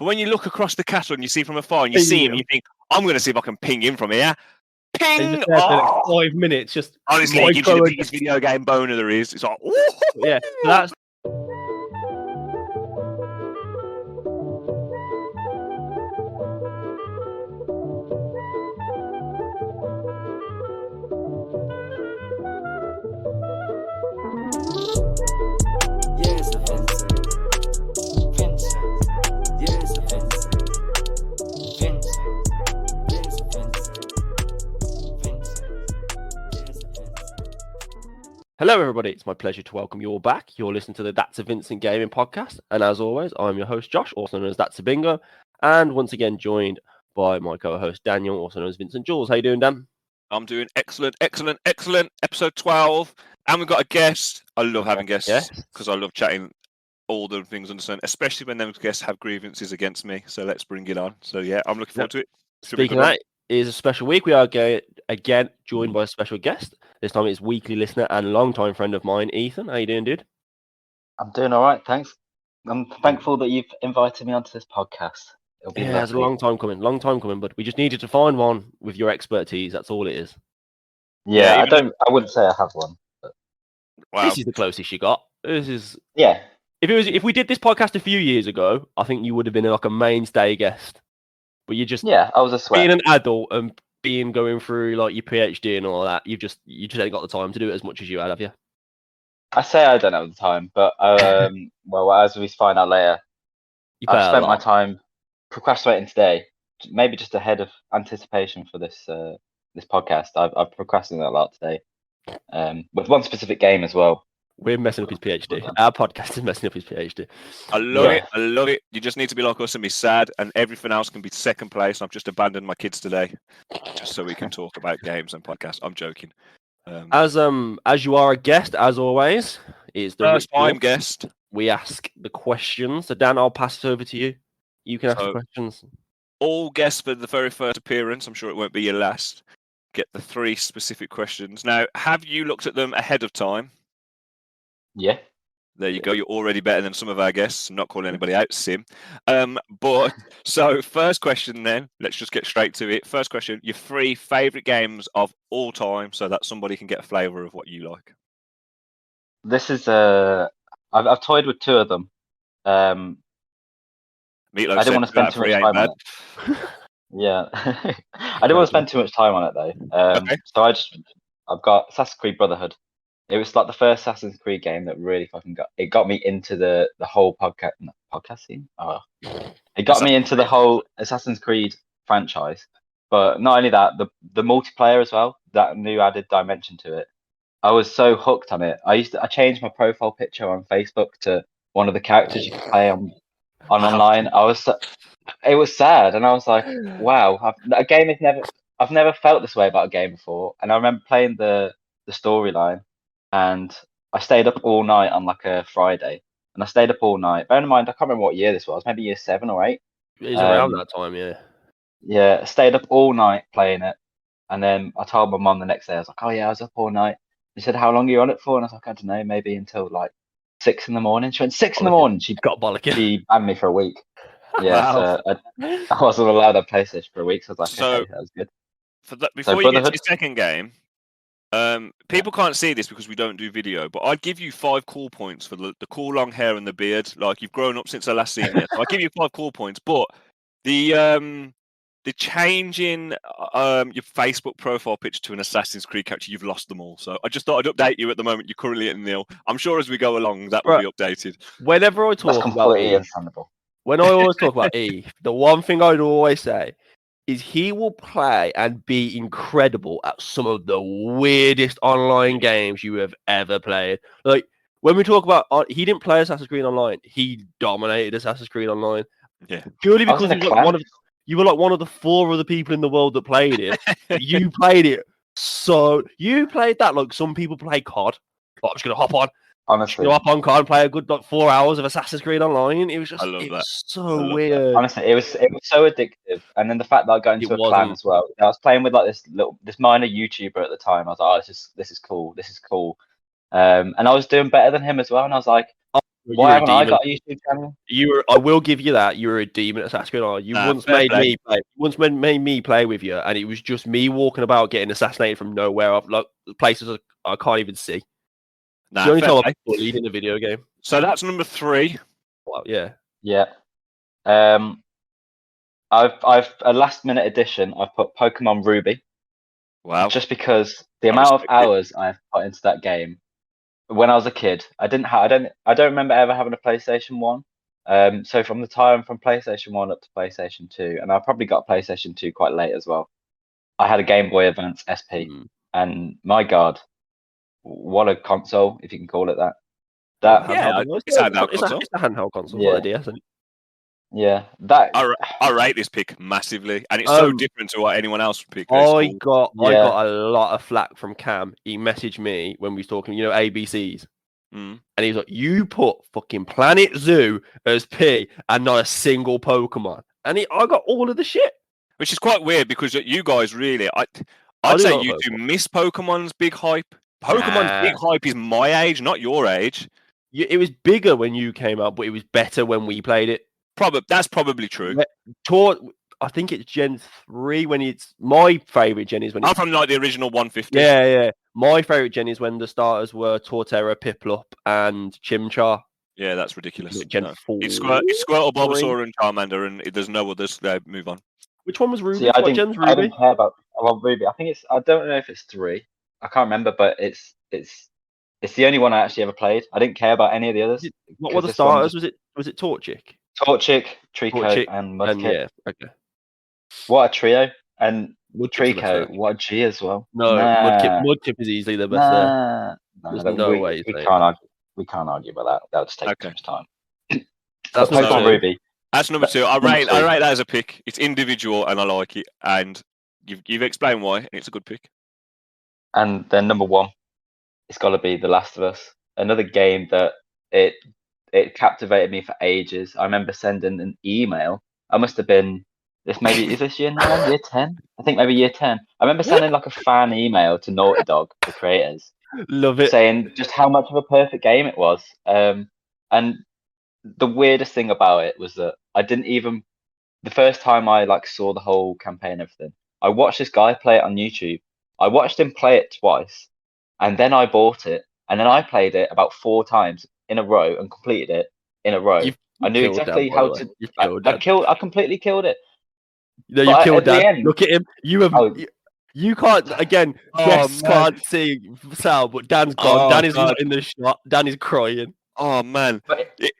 But when you look across the castle and you see from afar and you see him, you think, I'm going to see if I can ping him from here. Ping! Oh! 5 minutes, just honestly, it gives you the biggest video game boner there is. It's like, yeah, that's. Yes, Vincent. Vincent. Yes, Vincent. Vincent. Yes, Vincent. Vincent. Yes, Vincent. Hello, everybody. It's my pleasure to welcome you all back. You're listening to the That's a Vincent Gaming podcast, and as always, I'm your host Josh, also known as ThatsABingo, and once again joined by my co-host Daniel, also known as Vincentjules. How you doing, Dan? I'm doing excellent. Episode 12. And we've got a guest. I love having guests because I love chatting all the things under the sun, especially when those guests have grievances against me. So let's bring it on. So yeah, I'm looking forward to it. Speaking of that, it is a special week. We are again joined by a special guest. This time it's weekly listener and longtime friend of mine, Ethan. How you doing, dude? I'm doing all right, thanks. I'm thankful that you've invited me onto this podcast. It'll be it's a long time coming, but we just needed to find one with your expertise. That's all it is. Yeah, I wouldn't say I have one. But... Wow. This is the closest you got. This is yeah. If we did this podcast a few years ago, I think you would have been like a mainstay guest. But you just I was a sweat. Being an adult and going through like your PhD and all that, you just ain't got the time to do it as much as you had, have you? I say I don't have the time, but well, as we find out later, I've spent my time procrastinating today, maybe just ahead of anticipation for this this podcast. I've procrastinated a lot today, with one specific game as well. We're messing up his PhD. Our podcast is messing up his PhD. I love it. You just need to be like us and be sad, and everything else can be second place. I've just abandoned my kids today, just so we can talk about games and podcasts. I'm joking. As you are a guest, as always, it's the first time guest. We ask the questions. So Dan, I'll pass it over to you. You can ask the questions. All guests for the very first appearance, I'm sure it won't be your last, get the 3 specific questions. Now, have you looked at them ahead of time? Yeah. There you go. You're already better than some of our guests. I'm not calling anybody out, Sim. But so first question then, let's just get straight to it. First question, your 3 favourite games of all time, so that somebody can get a flavour of what you like. This is I've toyed with 2 of them. I didn't want to spend too much time on it. Yeah. I didn't want to spend too much time on it though. Okay. So I've got Assassin's Creed Brotherhood. It was like the first Assassin's Creed game that really fucking got me into the whole podcast scene. Oh. It got me into the whole Assassin's Creed franchise. But not only that, the multiplayer as well, that new added dimension to it. I was so hooked on it. I changed my profile picture on Facebook to one of the characters you could play on online. It was sad, and I was like, wow, I've never felt this way about a game before. And I remember playing the storyline. And I stayed up all night on like a Friday, and I stayed up all night. Bear in mind, I can't remember what year this was. Maybe year 7 or 8. It was around that time, yeah. Yeah, I stayed up all night playing it, and then I told my mum the next day. I was like, "Oh yeah, I was up all night." She said, "How long are you on it for?" And I was like, "I don't know, maybe until like 6 in the morning." She went 6 in the morning. She got bollocking. She banned me for a week. Yeah, Wow. So I wasn't allowed to play PlayStation for a week. So I was like, okay, that was good. Before you get to the second game. People can't see this because we don't do video, but I'd give you 5 cool points for the cool long hair and the beard. Like, you've grown up since I last seen you. So I'd give you 5 cool points, but the change in your Facebook profile picture to an Assassin's Creed character, you've lost them all. So I just thought I'd update you at the moment. You're currently at 0. I'm sure as we go along that will be updated. Whenever I talk about when I always talk about E, the one thing I'd always say is he will play and be incredible at some of the weirdest online games you have ever played. Like, when we talk about, he didn't play Assassin's Creed Online, he dominated Assassin's Creed Online. Yeah. Purely because you were like one of the 4 other people in the world that played it. You played it. So, you played that like some people play COD. Oh, I'm just going to hop on. Honestly, go up on COD and play a good 4 hours of Assassin's Creed Online. It was just so weird. Honestly, it was so addictive, and then the fact that I got into a clan as well. I was playing with like this minor YouTuber at the time. I was like, oh, this is cool. And I was doing better than him as well. And I was like, Why haven't I got a YouTube channel? I will give you that. You were a demon at Assassin's Creed. You once made me play. Made me play with you, and it was just me walking about getting assassinated from nowhere. Of like places I can't even see. Nah, the only time I bullied in a video game. So that's number 3. Well, yeah. I've a last minute addition. I've put Pokemon Ruby. Wow. Just because the amount of hours I've put into that game. When I was a kid, I don't remember ever having a PlayStation 1. So from PlayStation 1 up to PlayStation 2, and I probably got PlayStation 2 quite late as well. I had a Game Boy Advance SP, and my God, what a console, if you can call it that. It's a handheld console for the DS, isn't it? Yeah, that I rate this pick massively, and it's so different to what anyone else would pick. I got a lot of flack from Cam. He messaged me when we was talking, ABCs, and he was like, "You put fucking Planet Zoo as P and not a single Pokemon," and I got all of the shit, which is quite weird because you guys really, I'd say you two miss Pokemon's big hype. Pokemon's big hype is my age, not your age. It was bigger when you came out, but it was better when we played it. That's probably true. I think it's Gen 3 when it's my favourite gen is when I'm from like the original 150. Yeah. My favourite gen is when the starters were Torterra, Piplup, and Chimchar. Yeah, that's ridiculous. Gen 4. It's Squirtle, Bulbasaur, and Charmander, and there's no others. Move on. Which one was Ruby? See, what gen's Ruby? I didn't care about Ruby. I think I don't know if it's 3. I can't remember, but it's the only one I actually ever played. I didn't care about any of the others. What were the starters? Was it Torchic? Torchic, Trico, and Mudkip. Yeah, okay. What a trio. And Trico, what a G as well. No, Mudkip is easily the best there. There's no way. We can't argue about that. That'll just take too much time. That's Pokemon Ruby. That's number 2. I rate that as a pick. It's individual and I like it. And you've explained why, and it's a good pick. And then number 1, it's got to be The Last of Us. Another game that it captivated me for ages. I remember sending an email. I must have been is this year 9, year 10? I think maybe year 10. I remember sending like a fan email to Naughty Dog, the creators. Love it. Saying just how much of a perfect game it was. And the weirdest thing about it was that I didn't even the first time I saw the whole campaign and everything, I watched this guy play it on YouTube. I watched him play it twice, and then I bought it, and then I played it about 4 times in a row and completed it in a row. I knew exactly how to. I completely killed it. No, you killed Dan. Look at him. You can't again. Guests can't see Sal, but Dan's gone. Dan is not in the shot. Dan is crying. Oh man!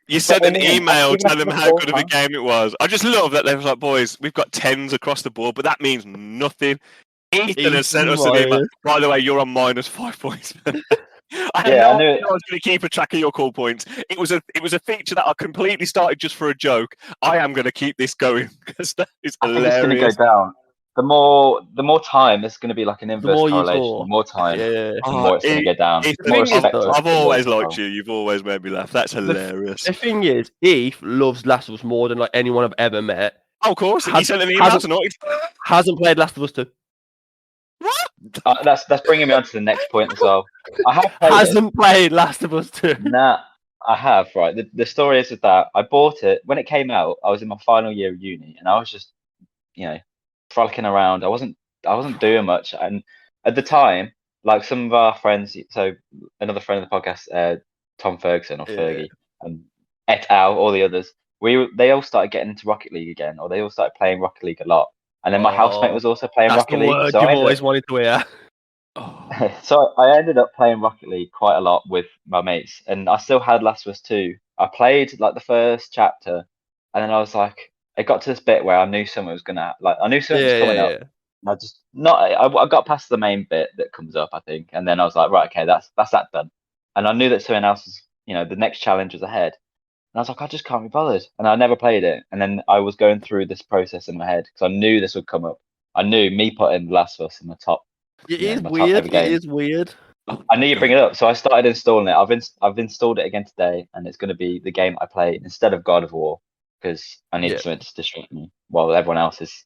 You sent an email telling them how good of a game it was. I just love that they were like, "Boys, we've got 10s across the board," but that means nothing. Ethan has sent us an email. By the way, you're on -5 points. I knew I was going to keep a track of your call points. It was a feature that I completely started just for a joke. I am going to keep this going because that is hilarious. It's going to go down. The more time, there's going to be like an inverse correlation. The more time, the more it's going to go down. I've always liked you. You've always made me laugh. That's hilarious. The thing is, Eve loves Last of Us more than anyone I've ever met. Oh, of course. He sent an email tonight. Hasn't played Last of Us 2. That's bringing me on to the next point as well. Hasn't played Last of Us 2. Nah, I have. Right. The story is with that. I bought it when it came out. I was in my final year of uni, and I was just, frolicking around. I wasn't doing much, and at the time, like some of our friends, so another friend of the podcast, Tom Ferguson or Fergie, and et al, all the others, they all started getting into Rocket League again, or they all started playing Rocket League a lot. And then my housemate was also playing Rocket League. That's the word you've always wanted to hear. So I ended up playing Rocket League quite a lot with my mates, and I still had Last of Us 2. I played the first chapter, and then I was like, it got to this bit where I knew something was gonna I knew something was coming up. And I got past the main bit that comes up, I think, and then I was like, right, okay, that's that done. And I knew that something else was, the next challenge was ahead. And I was like, I just can't be bothered. And I never played it. And then I was going through this process in my head because I knew this would come up. I knew me putting The Last of Us in the top. It is weird. It is weird. I knew you bring it up. So I started installing it. I've installed it again today. And it's going to be the game I play instead of God of War because I need something to distract me while everyone else is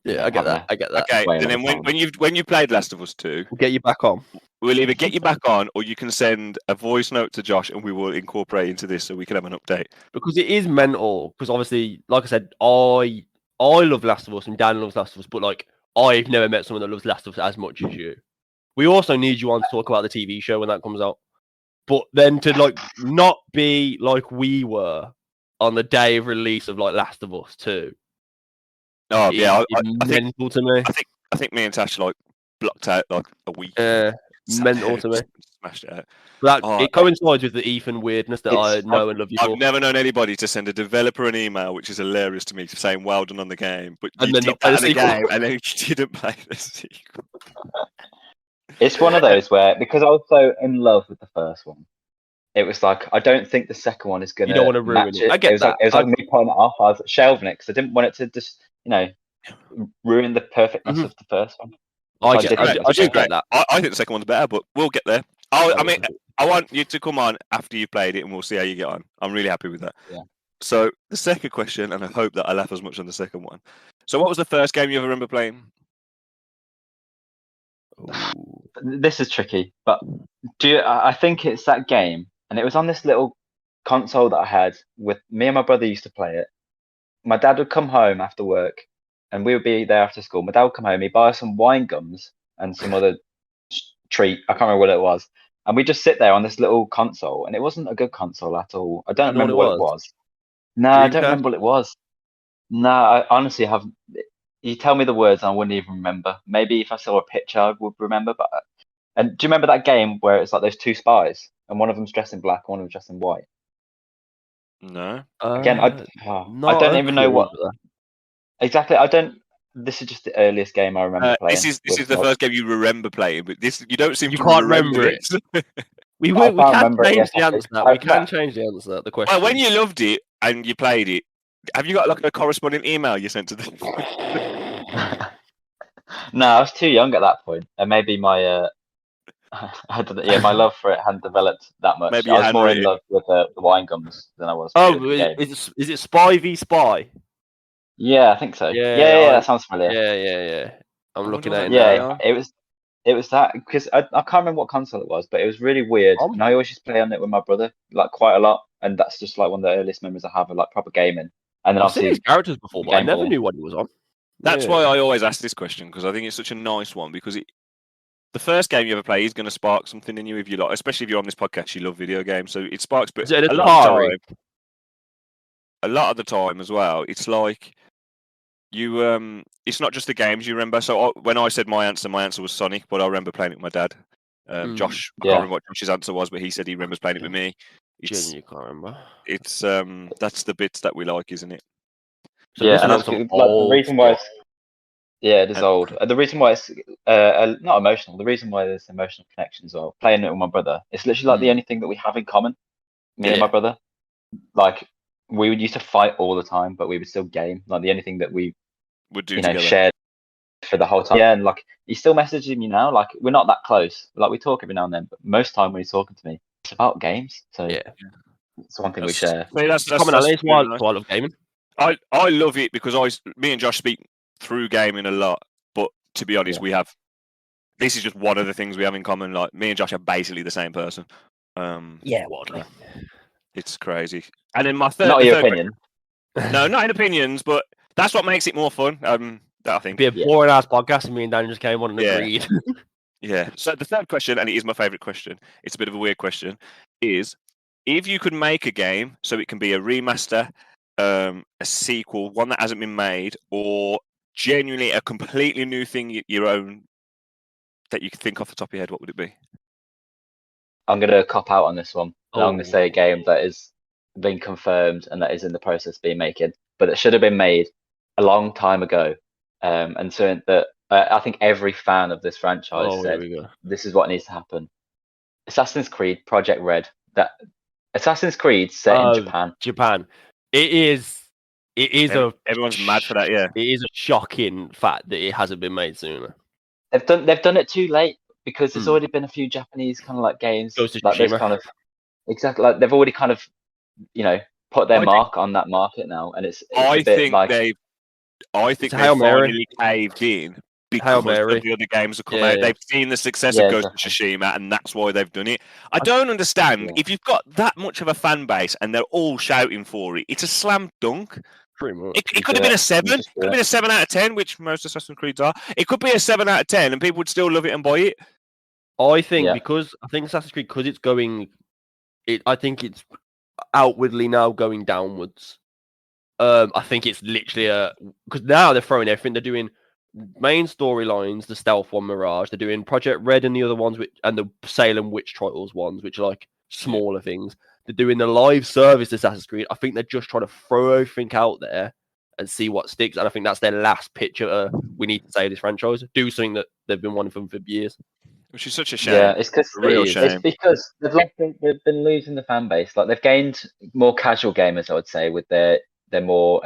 Yeah, I get that. I get that. Okay, and then when you played Last of Us 2, We'll get you back on. we'll either get you back on, or you can send a voice note to Josh, and we will incorporate into this so we can have an update. Because it is mental. Because obviously, like I said, I love Last of Us, and Dan loves Last of Us, but like I've never met someone that loves Last of Us as much as you. We also need you on to talk about the TV show when that comes out. But then to like not be like we were on the day of release of like Last of Us 2. Oh yeah, I think to me. I think me and Tash like blocked out like a week. Mental to me. Smashed it out. That it coincides with the Ethan weirdness that I know and love you for. I've never known anybody to send a developer an email, which is hilarious to me, saying well done on the game, but and you then did not play that the in the sequel. game, and then you didn't play the sequel. It's one of those where, because I was so in love with the first one, it was like, I don't think the second one is going to match it. I get that. It was like me putting it off. I was shelving it because I didn't want it to just, ruin the perfectness of the first one. I do get that. I think the second one's better, but we'll get there. I mean, I want you to come on after you've played it, and we'll see how you get on. I'm really happy with that. Yeah. So the second question, and I hope that I laugh as much on the second one. So what was the first game you ever remember playing? This is tricky, but I think it's that game, and it was on this little console that I had with me and my brother used to play it. My dad would come home after work, and we would be there after school. My dad would come home, he'd buy us some wine gums and some other treat. I can't remember what it was. And we just sit there on this little console, and it wasn't a good console at all. I don't remember what it was. No, I don't remember what it was. No, I honestly have. You tell me the words, and I wouldn't even remember. Maybe if I saw a picture, I would remember. But and do you remember that game where it's like those two spies, and one of them's dressed in black, and one of them's dressed in white? No. Again, I don't even know what exactly. I don't. This is just the earliest game I remember playing. This is the first game you remember playing, but this you don't seem you to can't remember it. We can change the answer. We can change the answer. The question. Well, when you loved it and you played it, have you got like a corresponding email you sent to them? No, I was too young at that point, and maybe my my love for it hadn't developed that much. Maybe I was more in love with the wine gums than I was. Is it Spy v Spy? Yeah, I think so. Yeah, that sounds familiar. Yeah. I'm looking at it. Yeah, it was that, because I can't remember what console it was, but it was really weird. And I always used to play on it with my brother, like quite a lot, and that's just like one of the earliest memories I have of like proper gaming. And then I've seen these characters before, but I never knew what it was on. That's why I always ask this question, because I think it's such a nice one, because the first game you ever play is going to spark something in you if you like, especially if you're on this podcast, you love video games, so it sparks. But a lot of the time as well, it's like you it's not just the games you remember. So when I said my answer was Sonic, but I remember playing it with my dad. Josh, I can't remember what Josh's answer was, but he said he remembers playing it with me. You can't remember. It's that's the bits that we like, isn't it? So and that's the reason why it is old. The reason why it's not emotional. The reason why there's emotional connection as well. Playing it with my brother, it's literally like the only thing that we have in common. Me and my brother, like we would used to fight all the time, but we would still game. Like the only thing that we would do together. Shared for the whole time. Yeah, and like he's still messaging me now. Like we're not that close. Like we talk every now and then, but most time when he's talking to me, it's about games. So yeah, it's one thing we share. That's commonality. Why I love gaming. I love it because me and Josh speak through gaming a lot, but to be honest, this is just one of the things we have in common. Like me and Josh are basically the same person. Wadley. It's crazy. And then my third, not your opinion. No, not in opinions, but that's what makes it more fun. I think. It'd be a boring ass podcast, and me and Dan just came on and agreed. Yeah. So the third question, and it is my favourite question. It's a bit of a weird question. Is if you could make a game so it can be a remaster, a sequel, one that hasn't been made, or genuinely a completely new thing, your own, that you could think off the top of your head, what would it be? I'm going to cop out on this one. I'm going to say a game that has been confirmed and that is in the process of being made, but it should have been made a long time ago. And so that I think every fan of this franchise said this is what needs to happen. Assassin's Creed Project Red. That Assassin's Creed set in Japan. It is everyone's mad for that. Yeah, it is a shocking fact that it hasn't been made sooner. They've done it too late because there's already been a few Japanese kind of like games like this kind of exactly like they've already kind of put their mark on that market now, and it's I think like I think It's a they Hail Mary. finally caved in Hail because Mary. of the other games have come Yeah, out. yeah. They've seen the success Yeah, of Ghost of exactly. Tsushima, and that's why they've done it. I don't understand if you've got that much of a fan base and they're all shouting for it. It's a slam dunk. Pretty much. It could have been a 7. It could have been a 7 out of 10, which most Assassin's Creeds are. It could be a 7 out of 10, and people would still love it and buy it. I think Assassin's Creed, because it's going, I think it's outwardly now going downwards. I think it's literally because now they're throwing everything. They're doing main storylines, the stealth one, Mirage. They're doing Project Red and the other ones, and the Salem Witch Trials ones, which are like smaller things. They're doing the live service Assassin's Creed. I think they're just trying to throw everything out there and see what sticks. And I think that's their last pitch of we need to save this franchise. Do something that they've been wanting from for years. Which is such a shame. Yeah, it's because shame. It's because they've been losing the fan base. Like they've gained more casual gamers, I would say, with their more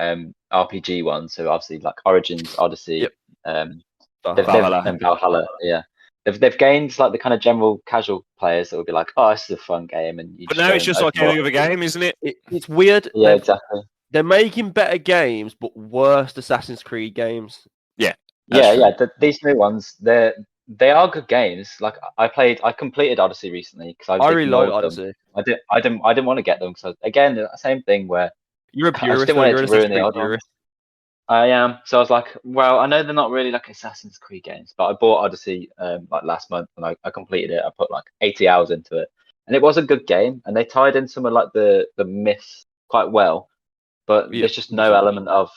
RPG ones. So obviously like Origins, Odyssey, Valhalla. and Valhalla. Yeah, they've gained like the kind of general casual players that would be like, oh, this is a fun game, and but now it's just like any other game, isn't it? It's weird. Yeah, exactly. They're making better games, but worse Assassin's Creed games. Yeah. These new ones, they are good games. Like I completed Odyssey recently because I really like Odyssey. I didn't want to get them because again, the same thing where you're a purist. You're an Assassin's purist. I am. So I was like, well, I know they're not really like Assassin's Creed games, but I bought Odyssey like last month and I completed it. I put like 80 hours into it, and it was a good game. And they tied in some of like the myths quite well, but there's just no element of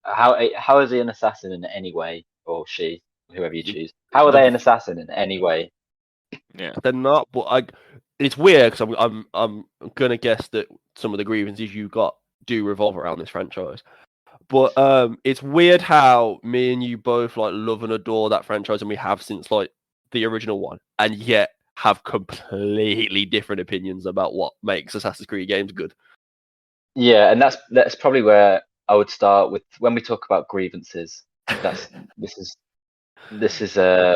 how is he an assassin in any way, or she, whoever you choose. How are they an assassin in any way? Yeah, they're not. But it's weird because I'm gonna guess that some of the grievances you got do revolve around this franchise. But it's weird how me and you both like love and adore that franchise, and we have since like the original one, and yet have completely different opinions about what makes Assassin's Creed games good. Yeah, and that's probably where I would start with when we talk about grievances. This is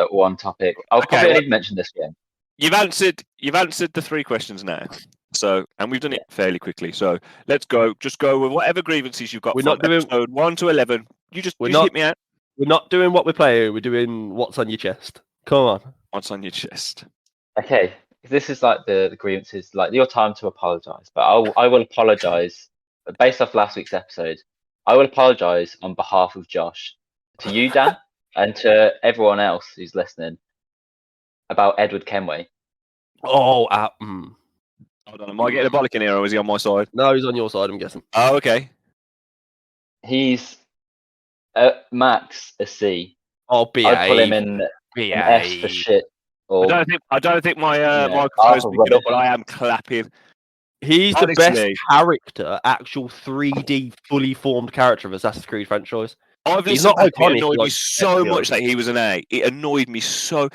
one topic. I'll probably even mention this game. You've answered the 3 questions now. So, and we've done it fairly quickly. So let's go. Just go with whatever grievances you've got. We're not doing episode 1 to 11. You just hit me out. We're not doing what we're playing. We're doing what's on your chest. Come on. What's on your chest? Okay, this is like the grievances. Like your time to apologise, but I will apologise based off last week's episode. I will apologise on behalf of Josh to you, Dan, and to everyone else who's listening about Edward Kenway. Oh, hold on, am I getting a bollock in here, or is he on my side? No, he's on your side, I'm guessing. Oh, okay. He's max a C. Oh, BA. I'd put him in an S for shit. Or, I don't think my microphone's picking up, but I am clapping. He's the best character, actual 3D fully formed character of Assassin's Creed franchise. He's not iconic. It annoyed me so much that he was an A. It annoyed me so.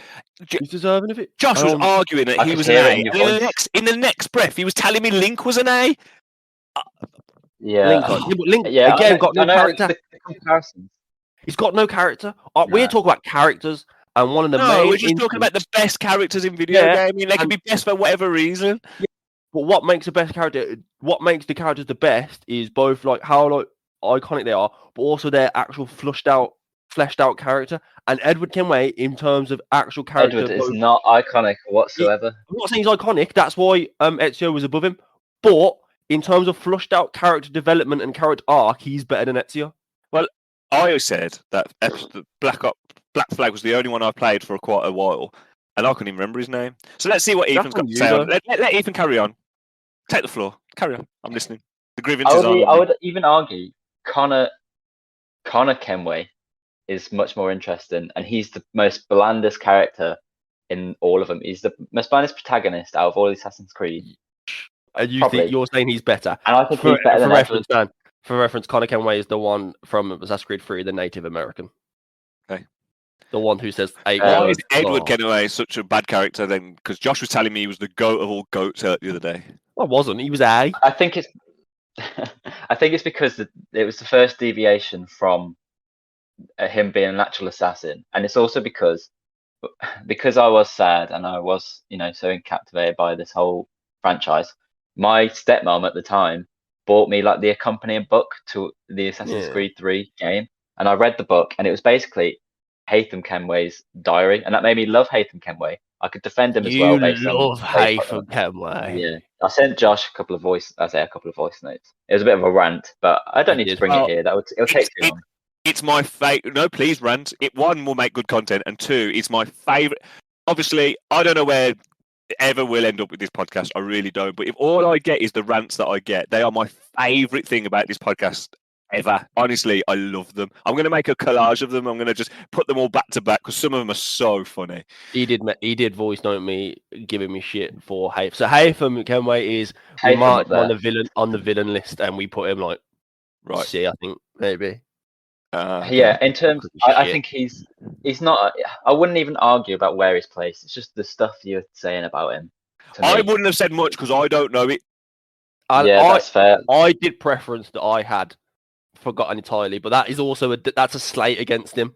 He's deserving of it. Josh was arguing that he was an A. In the next breath, he was telling me Link was an A. Yeah. Link again got no character. The comparisons. He's got no character. We're talking about characters, and one of the main. No, we're just talking about the best characters in video gaming. They can be best for whatever reason. Yeah. But what makes the best character? What makes the characters the best is both like how like iconic they are, but also their actual fleshed out character. And Edward Kenway, in terms of actual character, Edward is not iconic whatsoever. I'm not saying he's iconic. That's why Ezio was above him. But in terms of flushed out character development and character arc, he's better than Ezio. Well, I said that Black Flag was the only one I played for quite a while, and I couldn't even remember his name. So let's see what Ethan's got to say. Let Ethan carry on. Take the floor. Carry on. I'm listening. The grievances I would even argue Connor Kenway is much more interesting, and he's the most blandest character in all of them. He's the most blandest protagonist out of all Assassin's Creed. And you think you're saying he's better? And I think he's better than reference, Dan. For reference, Connor Kenway is the one from Assassin's Creed 3, the Native American. Okay. The one who says 8 why is Edward Kenway such a bad character then? Because Josh was telling me he was the goat of all goats the other day. Well, wasn't. He was A. I think it's because it was the first deviation from him being an actual assassin, and it's also because I was sad and I was so captivated by this whole franchise. My stepmom at the time bought me like the accompanying book to the Assassin's Creed 3 game, and I read the book, and it was basically Haytham Kenway's diary, and that made me love Haytham Kenway. I could defend him as well based on. You love Haytham Kenway. Yeah, I sent Josh a couple of voice notes. It was a bit of a rant, but I don't need to bring it here. It'll take too long. It's my favorite. No, please rant. One will make good content, and two, it's my favorite. Obviously, I don't know where ever will end up with this podcast. I really don't. But if all I get is the rants that I get, they are my favorite thing about this podcast ever. Honestly, I love them. I'm going to make a collage of them. I'm going to just put them all back to back because some of them are so funny. He did voice note me, giving me shit for Haytham. So Haytham Kenway is we marked on the villain list, and we put him like C, I think maybe. Yeah, in terms, I think he's not. I wouldn't even argue about where he's placed. It's just the stuff you're saying about him. I wouldn't have said much because I don't know it. That's fair. I did preference that I had forgotten entirely, but that is also that's a slate against him.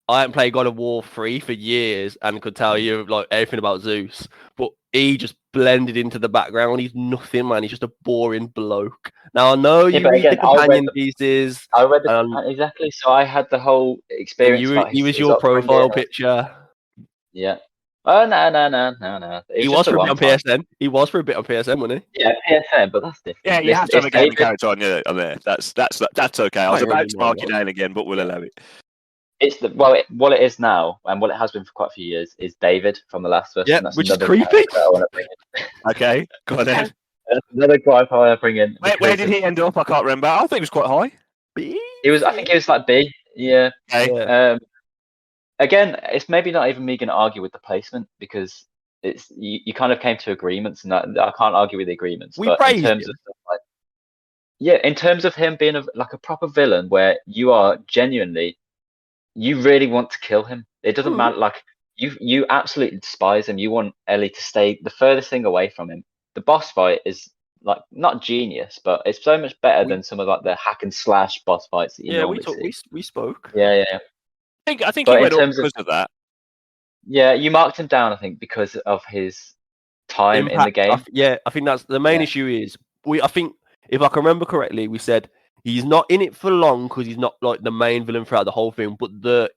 I haven't played God of War 3 for years and could tell you like everything about Zeus, but he just blended into the background. He's nothing, man. He's just a boring bloke. Now I know you read the companion pieces. I read exactly, so I had the whole experience. He was your profile picture. Yeah. Oh no. He was for a bit on PSN. He was for a bit on PSN, wasn't he? Yeah, PSN, but that's different. Yeah, you have to have a gaming character on there. That's okay. I was about to mark you down again, but we'll allow it. It's what it is now, and what it has been for quite a few years, is David from The Last of Us. Yeah, which is creepy. Okay, go on then. That's another gripe I want to bring in. Where did he end up? I can't remember. I think he was quite high. B? I think he was like B. Yeah. Okay. Again, it's maybe not even me going to argue with the placement because it's you kind of came to agreements, and I can't argue with the agreements. We praised him. In terms of him being like a proper villain, where you are genuinely. You really want to kill him. It doesn't matter. Like you absolutely despise him. You want Ellie to stay the furthest thing away from him. The boss fight is like not genius, but it's so much better than some of like the hack and slash boss fights that you normally see. We spoke. Yeah. I think he went up because of that. Yeah, you marked him down. I think because of his time in the game. I think that's the main issue. Is I think if I can remember correctly, we said. He's not in it for long because he's not like the main villain throughout the whole thing. But the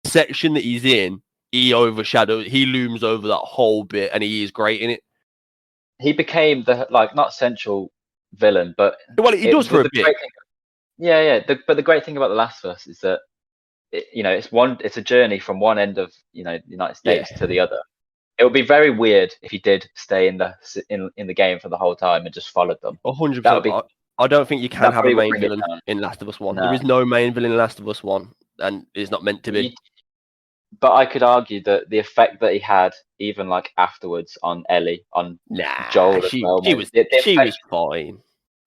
section that he's in, he looms over that whole bit, and he is great in it. He became the not central villain, but he does for a bit. But the great thing about The Last of Us is that it's a journey from one end of the United States to the other. It would be very weird if he did stay in the game for the whole time and just followed them. 100%. I don't think you can have a main villain in Last of Us 1. No. There is no main villain in Last of Us 1, and it's not meant to be. But I could argue that the effect that he had, even like afterwards on Ellie, on Joel as well. She was fine.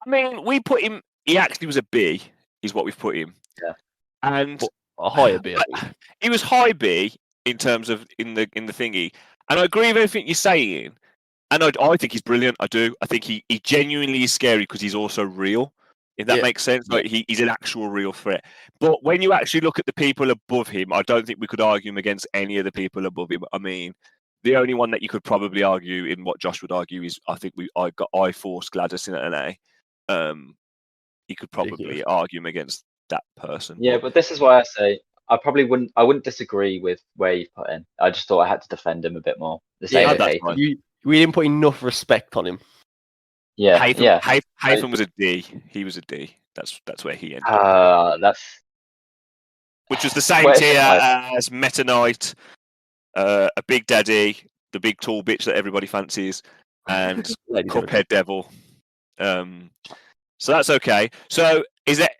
I mean, we put him. He actually was a B, is what we've put him. Yeah, and a higher B. He was high B in terms of in the thingy, and I agree with everything you're saying. And I think he's brilliant. I do. I think he genuinely is scary because he's also real. If that makes sense, like he's an actual real threat. But when you actually look at the people above him, I don't think we could argue him against any of the people above him. I mean, the only one that you could probably argue in what Josh would argue is I think I forced Gladys in at an A. You could probably argue him against that person. Yeah, but this is why I say I wouldn't disagree with where you put in. I just thought I had to defend him a bit more. The same that's fine. We didn't put enough respect on him. Yeah, Haytham was a D. He was a D. That's where he ended. Which was the same tier as Meta Knight, a Big Daddy, the big tall bitch that everybody fancies, and Cuphead Devil. So that's okay. So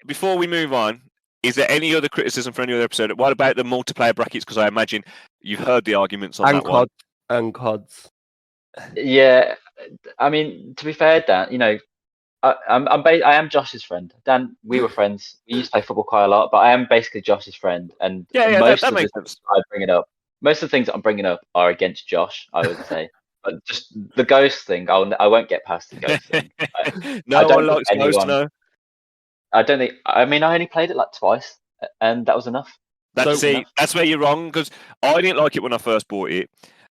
before we move on, is there any other criticism for any other episode? What about the multiplayer brackets? Because I imagine you've heard the arguments on that one. And CODs. Yeah, I mean, to be fair, Dan, I am Josh's friend. Dan, we were friends. We used to play football quite a lot, but I am basically Josh's friend. And most of the things I bring it up, most of the things that I'm bringing up are against Josh, I would say. But just the ghost thing, I won't get past the ghost thing. No one likes ghost, no. I don't think. I mean, I only played it like twice, and that was enough. That's where you're wrong because I didn't like it when I first bought it.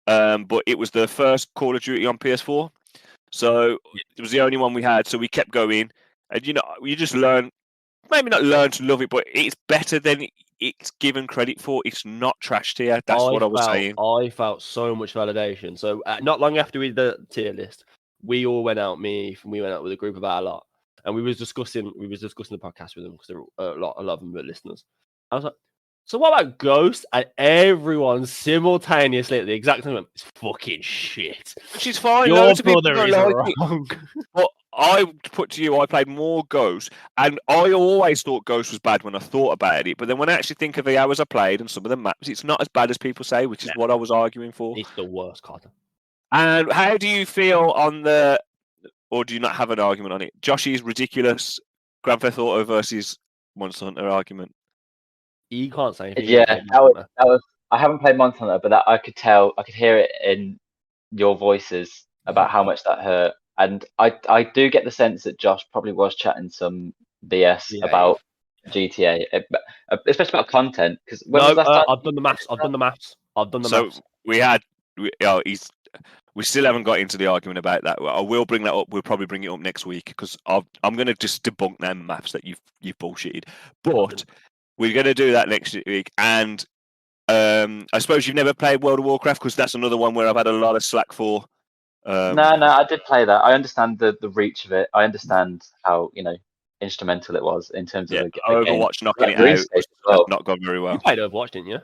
But it was the first Call of Duty on PS4, so it was the only one we had. So we kept going, and you just learn maybe not learn to love it, but it's better than it's given credit for. It's not trash tier. That's what I was saying. I felt so much validation. So not long after we did the tier list, we all went out. We went out with a group of our lot, and we was discussing the podcast with them because there were a lot of them were listeners. I was like, so what about Ghost? And everyone simultaneously at the exact same time, it's fucking shit. Which is fine. Your Loads of people brother is don't like it. wrong. But I put to you, I played more Ghost, and I always thought Ghost was bad when I thought about it. But then when I actually think of the hours I played and some of the maps, it's not as bad as people say, which is what I was arguing for. It's the worst, Carter. And how do you feel on the, or do you not have an argument on it? Josh's ridiculous Grand Theft Auto versus Monster Hunter argument. You can't say anything. Yeah, that was. I haven't played Monster Hunter, but I could hear it in your voices about how much that hurt. And I do get the sense that Josh probably was chatting some BS about GTA, especially about content. Because I've done the maths. So we still haven't got into the argument about that. I will bring that up. We'll probably bring it up next week because I'm going to just debunk them maths that you've bullshitted. But we're going to do that next week. And I suppose you've never played World of Warcraft because that's another one where I've had a lot of slack for. No, I did play that. I understand the reach of it. I understand how instrumental it was in terms of the Overwatch game. knocking it out. Well. Not gone very well. You played Overwatch, didn't you?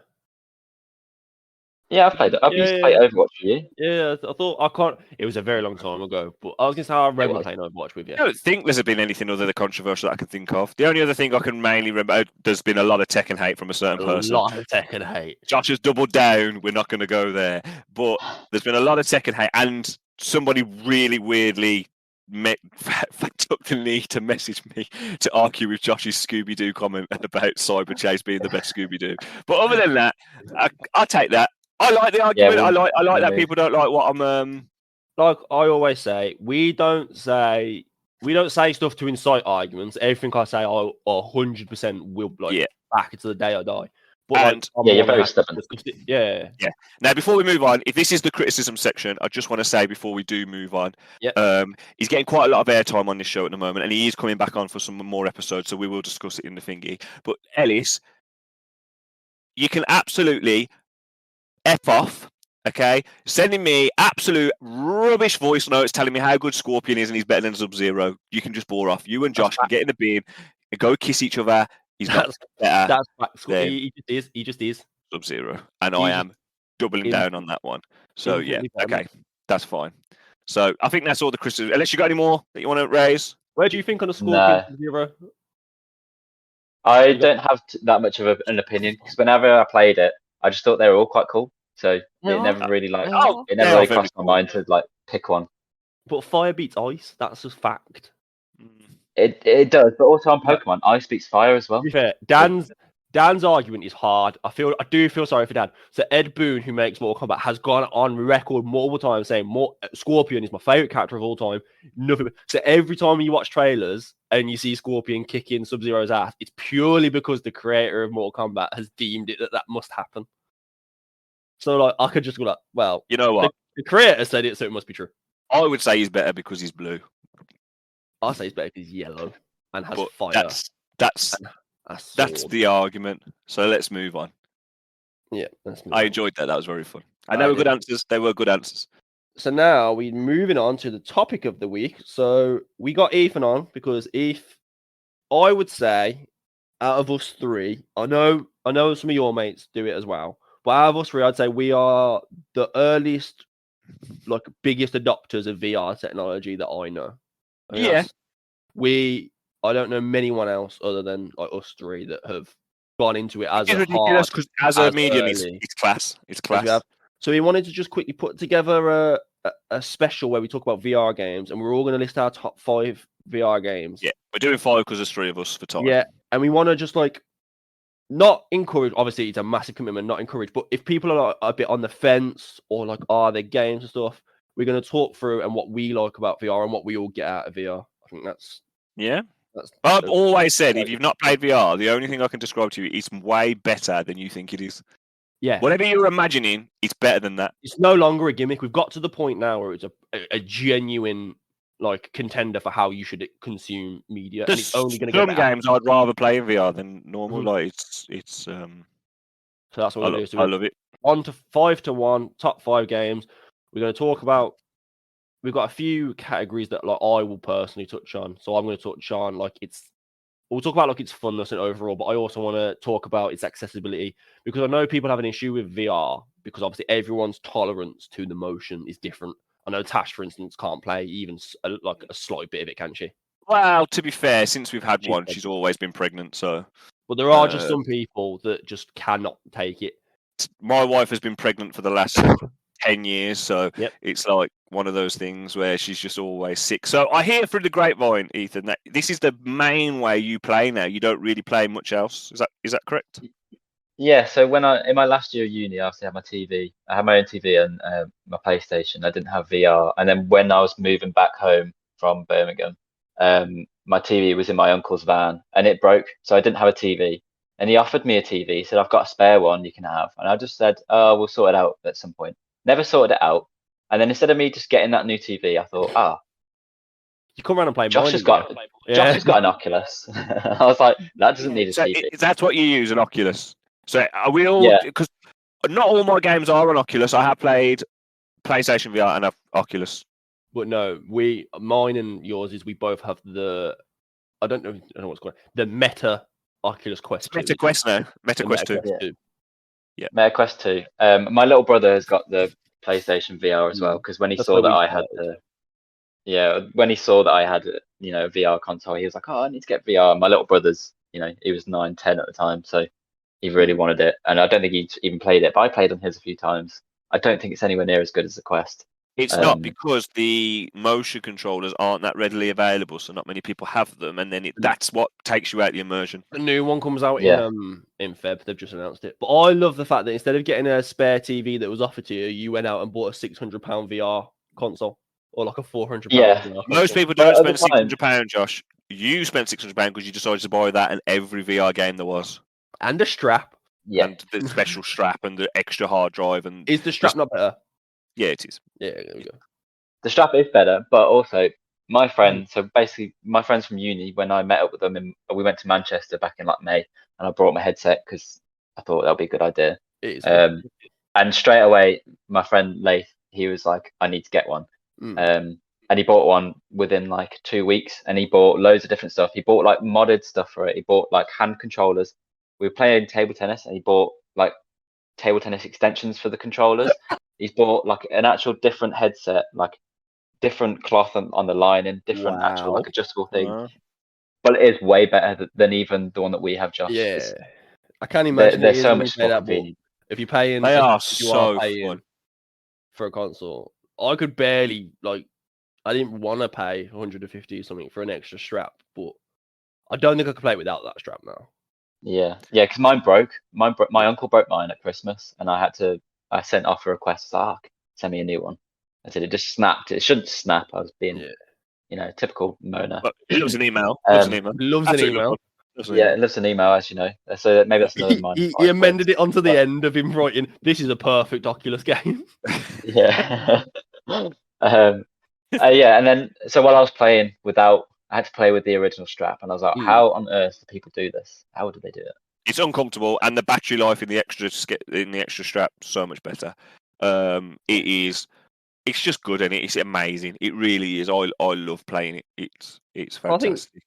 Yeah, I've played it. I've used to play Overwatch for you. Yeah, I thought I can't. It was a very long time ago, but I was going to say I remember playing Overwatch with you. I don't think there's been anything other than controversial that I can think of. The only other thing I can mainly remember, there's been a lot of Tekken hate from a certain person. A lot of Tekken hate. Josh has doubled down. We're not going to go there, but there's been a lot of Tekken hate, and somebody really weirdly took the need to message me to argue with Josh's Scooby-Doo comment about Cyber Chase being the best Scooby-Doo. But other than that, I take that. I like the argument. I like that people don't like what I'm. Like I always say, we don't say stuff to incite arguments. Everything I say, I 100% will back until the day I die. But you're very stubborn. Yeah. Now, before we move on, if this is the criticism section, I just want to say before we do move on, he's getting quite a lot of airtime on this show at the moment, and he is coming back on for some more episodes, so we will discuss it in the thingy. But Ellis, you can absolutely F off, okay? Sending me absolute rubbish voice notes telling me how good Scorpion is and he's better than Sub-Zero. You can just bore off. You and Josh can get in the bin and go kiss each other. He's not better. He just is. Sub-Zero. And I am doubling down on that one. So, okay. That's fine. So, I think that's all the criticism. Unless you got any more that you want to raise? Where do you think on the Scorpion Sub-Zero? I don't have that much of an opinion because whenever I played it, I just thought they were all quite cool. So it never really crossed my mind to pick one. But fire beats ice. That's just fact. It does, but also on Pokemon, ice beats fire as well. To be fair, Dan's argument is hard. I do feel sorry for Dan. So Ed Boon, who makes Mortal Kombat, has gone on record multiple times saying Scorpion is my favorite character of all time. Nothing. So every time you watch trailers and you see Scorpion kicking Sub-Zero's ass, it's purely because the creator of Mortal Kombat has deemed it that must happen. So I could just go well, you know what? The creator said it, so it must be true. I would say he's better because he's blue. I say he's better because he's yellow and has fire. That's the argument. So let's move on. Yeah, let's move I on. enjoyed that. That was very fun. And they were good answers. They were good answers. So now we're moving on to the topic of the week. So we got Ethan on because I would say out of us three, I know some of your mates do it as well. But out of us three, I'd say we are the earliest, biggest adopters of VR technology that I know. I don't know anyone else other than us three that have gone into it as ridiculous because as a medium, it's class. It's class. So we wanted to just quickly put together a special where we talk about VR games, and we're all going to list our top 5 VR games. Yeah, we're doing 5 because there's 3 of us for time. Yeah, and we want to just not encourage, obviously it's a massive commitment, not encourage, but if people are a bit on the fence or are there games and stuff, we're going to talk through and what we like about VR and what we all get out of VR. I think that's... Yeah. I've always said, if you've not played VR, the only thing I can describe to you is way better than you think it is. Yeah. Whatever you're imagining, it's better than that. It's no longer a gimmick. We've got to the point now where it's a genuine like contender for how you should consume media, and There's it's only going to get some better. games I'd rather play in VR than normal. Like it's So that's what we're doing. So I love it. 5 to 1, top 5 games. We're going to talk about. We've got a few categories that like I will personally touch on. So I'm going to touch on like we'll talk about like its funness and overall, but I also want to talk about its accessibility because I know people have an issue with VR because obviously everyone's tolerance to the motion is different. I know Tash, for instance, can't play even like a slight bit of it, can she? Well, to be fair, since we've had one, she's always been pregnant. So, but there are just some people that just cannot take it. My wife has been pregnant for the last 10 years, so it's like one of those things where she's just always sick. So I hear through the grapevine, Ethan, that this is the main way you play now. You don't really play much else. Is that correct? Yeah. So when in my last year of uni, I obviously had my TV. I had my own TV and my PlayStation. I didn't have VR. And then when I was moving back home from Birmingham, my TV was in my uncle's van and it broke, so I didn't have a TV. And he offered me a TV. He said, "I've got a spare one you can have." And I just said, "Oh, we'll sort it out at some point." Never sorted it out. And then instead of me just getting that new TV, I thought, you come around and play. Josh has got an Oculus. I was like, that doesn't need a TV. That's what you use, an Oculus. So are we all? Because not all my games are on Oculus. I have played PlayStation VR and Oculus. But no, mine and yours is we both have the. I don't know what's called. The Meta Oculus Quest. Meta Quest now. Meta Quest 2. Yeah. Meta Quest 2. My little brother has got the PlayStation VR as well because when he saw that I had when he saw that I had a VR console, he was like, "Oh, I need to get VR." My little brother's, he was 9, 10 at the time, so he really wanted it, and I don't think he even played it, but I played on his a few times. I don't think it's anywhere near as good as the Quest. It's not because the motion controllers aren't that readily available, so not many people have them, and then that's what takes you out the immersion. The new one comes out in Feb. They've just announced it, but I love the fact that instead of getting a spare TV that was offered to you, you went out and bought a £600 VR console or like a £400. VR Most people don't spend £600, Josh. You spent £600 because you decided to buy that and every VR game there was, and a strap, and the special strap and the extra hard drive. And is the strap not better? Yeah, it is. Yeah, there we go. The strap is better, but also my friend. So basically, my friends from uni, when I met up with them, we went to Manchester back in like May, and I brought my headset because I thought that would be a good idea. It is. And straight away, my friend Laith, he was like, "I need to get one." And he bought one within like 2 weeks, and he bought loads of different stuff. He bought like modded stuff for it. He bought like hand controllers. We were playing table tennis, and he bought like table tennis extensions for the controllers. He's bought like an actual different headset, like different cloth on the line and different actual like adjustable thing. But it is way better than even the one that we have, Josh. Yeah, I can't imagine. They're so much more convenient. If you're paying, they are so fun for a console. I could barely I didn't want to pay 150 or something for an extra strap, but I don't think I could play it without that strap now. Yeah, because mine broke. My uncle broke mine at Christmas, and I sent off a request. Like, send me a new one. I said it just snapped. It shouldn't snap. I was being, typical moaner. It loves an email. Loves an email. Yeah, it loves an email, as you know. So maybe that's another mine. He amended it onto the end of him writing, "This is a perfect Oculus game." Yeah. And then so while I was playing I had to play with the original strap, and I was like, how on earth do people do this? How do they do it? It's uncomfortable, and the battery life in the extra strap so much better. It's just good, and it's amazing. It really is. I love playing it. It's fantastic.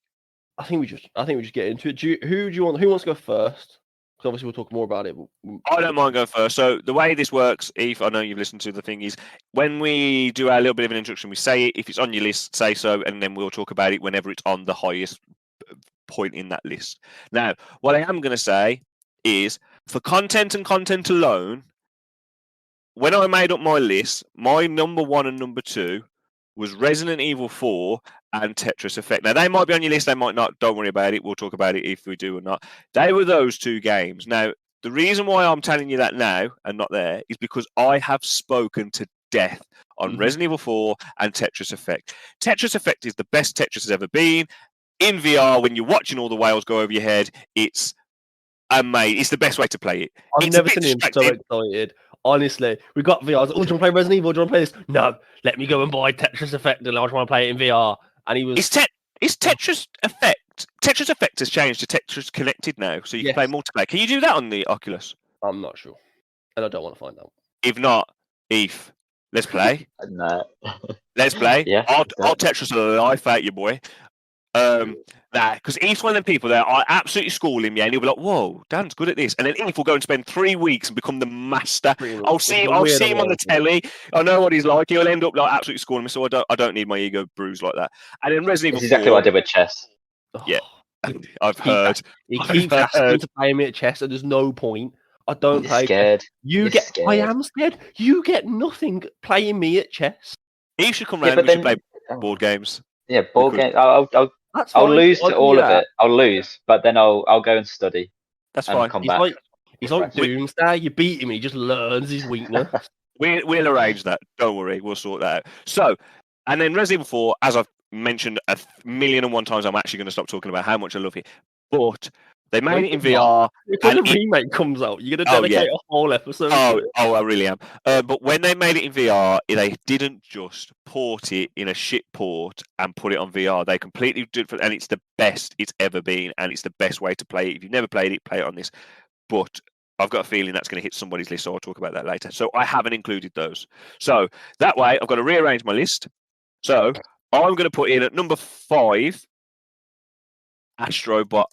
I think we just get into it. Who wants to go first? Because obviously we'll talk more about it. I don't mind going first. So the way this works, Eve, I know you've listened to the thing, is when we do our little bit of an introduction, we say it. If it's on your list, say so, and then we'll talk about it whenever it's on the highest point in that list. Now, what I am going to say is, for content and content alone, when I made up my list, my number 1 and number 2 was Resident Evil 4 and Tetris Effect. Now, they might be on your list, they might not. Don't worry about it. We'll talk about it if we do or not. They were those 2 games. Now, the reason why I'm telling you that now and not there is because I have spoken to death on Resident Evil 4 and Tetris Effect. Tetris Effect is the best Tetris has ever been. In VR, when you're watching all the whales go over your head, it's amazing. It's the best way to play it. I've never seen him so excited. Honestly, we got VR. I was like, oh, do you want to play Resident Evil? Do you want to play this? No, let me go and buy Tetris Effect, and I just want to play it in VR. And he was. Is Tetris Effect? Tetris Effect has changed to Tetris Connected now, so you can play multiplayer. Can you do that on the Oculus? I'm not sure, and I don't want to find out. If not, Eve, let's play. No. Let's play. Yeah, I'll Tetris the life out you, boy. Because Eve's one of them people that are absolutely schooling me, and he'll be like, "Whoa, Dan's good at this," and then Eve will go and spend 3 weeks and become the master. I'll see him on the telly. I know what he's like. He'll end up like absolutely schooling me, so I don't need my ego bruised like that. And then Resident Evil 4, exactly what I did with chess. Yeah, I've heard. He keeps asking to play me at chess, and there's no point. I don't play. Scared. I am scared. You get nothing playing me at chess. Eve should come round and we should play board games. Yeah, board games. I'll lose to all of it. I'll lose, but then I'll go and study. That's fine. He's like Doomsday. You beat him, he just learns his weakness. We'll arrange that. Don't worry, we'll sort that out. So, and then Resident Evil 4, as I've mentioned 1,000,001 times, I'm actually going to stop talking about how much I love it. But they made it in VR. When the remake comes out, you're going to dedicate a whole episode. Oh, I really am. But when they made it in VR, they didn't just port it in a shit port and put it on VR. They completely did, and it's the best it's ever been, and it's the best way to play it. If you've never played it, play it on this. But I've got a feeling that's going to hit somebody's list, so I'll talk about that later. So I haven't included those. So that way, I've got to rearrange my list. So I'm going to put in at number 5, Astrobot.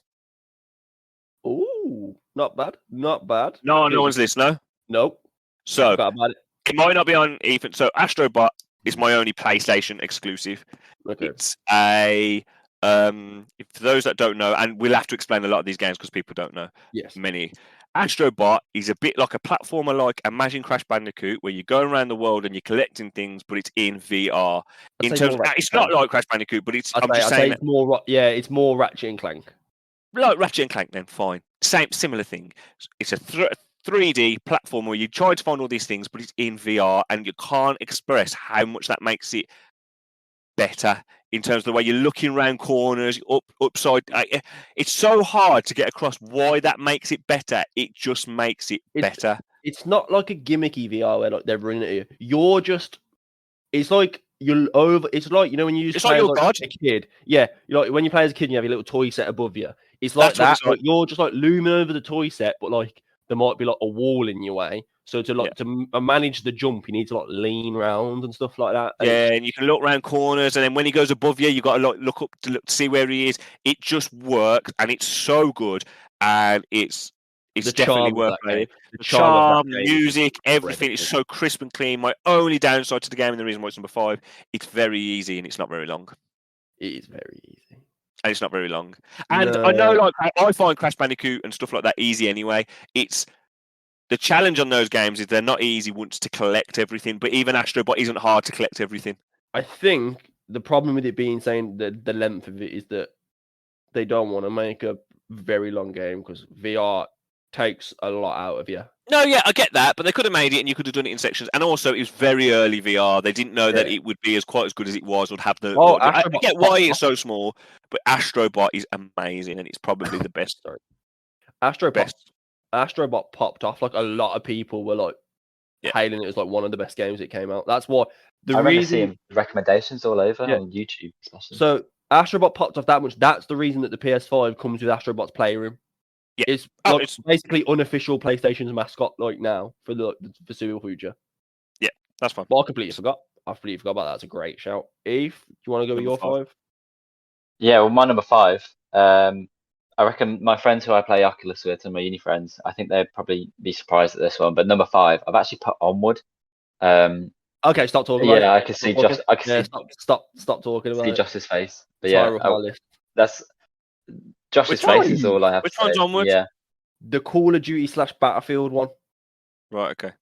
Ooh, not bad. Not bad. No one's list, no? Nope. So it might not be on Ethan. So Astrobot is my only PlayStation exclusive. Okay. It's a for those that don't know, and we'll have to explain a lot of these games because people don't know. Yes. Many. Astrobot is a bit like a platformer, like imagine Crash Bandicoot, where you're going around the world and you're collecting things, but it's in VR. It's not like Crash Bandicoot, but it's. It's more. Yeah, it's more Ratchet and Clank. Like Ratchet and Clank, then fine. Similar thing. It's a 3D platform where you try to find all these things, but it's in VR, and you can't express how much that makes it better in terms of the way you're looking around corners, upside. It's so hard to get across why that makes it better. It just makes it better. It's not like a gimmicky VR where like they're running at you. You're just. It's like. You're over. It's like when you play as a kid. Yeah, like when you play as a kid, and you have a little toy set above you. It's like that. Like, you're just like looming over the toy set, but like there might be like a wall in your way. So to manage the jump, you need to like lean round and stuff like that. And you can look around corners, and then when he goes above you, you got to look up to see where he is. It just works, and it's so good, and it's definitely worth playing. The charm, music, everything is so crisp and clean. My only downside to the game, and the reason why it's number 5, it's very easy and it's not very long. It is very easy. And it's not very long. And I know, like, I find Crash Bandicoot and stuff like that easy anyway. It's the challenge on those games is they're not easy once to collect everything, but even Astrobot isn't hard to collect everything. I think the problem with it being saying the length of it is that they don't want to make a very long game because VR takes a lot out of you. No, yeah, I get that, but they could have made it and you could have done it in sections. And also, it was very early VR. They didn't know that it would be quite as good as it was. Would have the. I get why it's so small, but Astrobot is amazing, and it's probably the best. Astrobot popped off. Like a lot of people were like hailing it as like one of the best games that came out. That's what I remember seeing recommendations all over on YouTube, especially. So Astrobot popped off that much. That's the reason that the PS5 comes with Astrobot's Playroom. Yeah. It's basically unofficial PlayStation's mascot like now for the foreseeable future. Yeah, that's fine. But I completely forgot about that. That's a great shout. Eve, do you want to go with your 5? Yeah, well, my number 5. I reckon my friends who I play Oculus with and my uni friends, I think they'd probably be surprised at this one. But number 5, I've actually put Onward. Okay, stop talking about it. Yeah, I can see Josh. Stop talking about it. Josh's face. But that's Josh's face is all I have to say. Which one's Onward? Yeah. The Call of Duty / Battlefield one. Right, okay.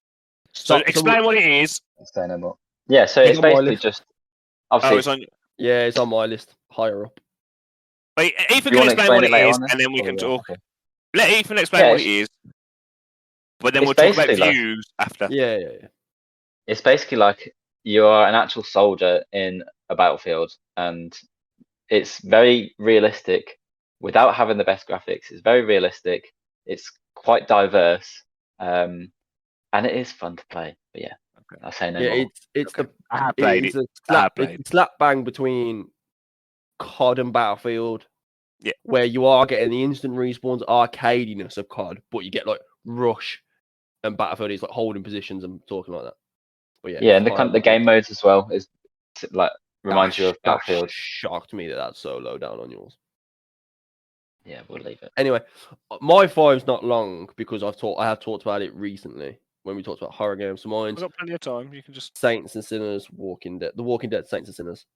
So explain what it is. Say no more. Yeah, so it's basically just obviously. It's on my list, higher up. Wait, Ethan can explain what it is, and then we can talk. Okay. Let Ethan explain what it is, but then we'll talk about views after. Yeah. It's basically like you are an actual soldier in a battlefield, and it's very realistic without having the best graphics. It's very realistic. It's quite diverse, and And it is fun to play. But yeah, Okay. I'll say no Yeah, more. it's Okay. the I have played it's it. a I have slap, it's played. a slap bang between COD and Battlefield. Yeah. Where you are getting the instant respawns arcadiness of COD, but you get like Rush and Battlefield is like holding positions and talking like that. But Yeah, and the game modes as well is like reminds you of Battlefield. Shocked me that that's so low down on yours. Yeah, we'll leave it. Anyway, my 5's not long because I have talked about it recently when we talked about horror games. So mine's We've got plenty of time. You can just. Saints and Sinners, Walking Dead, The Walking Dead, Saints and Sinners.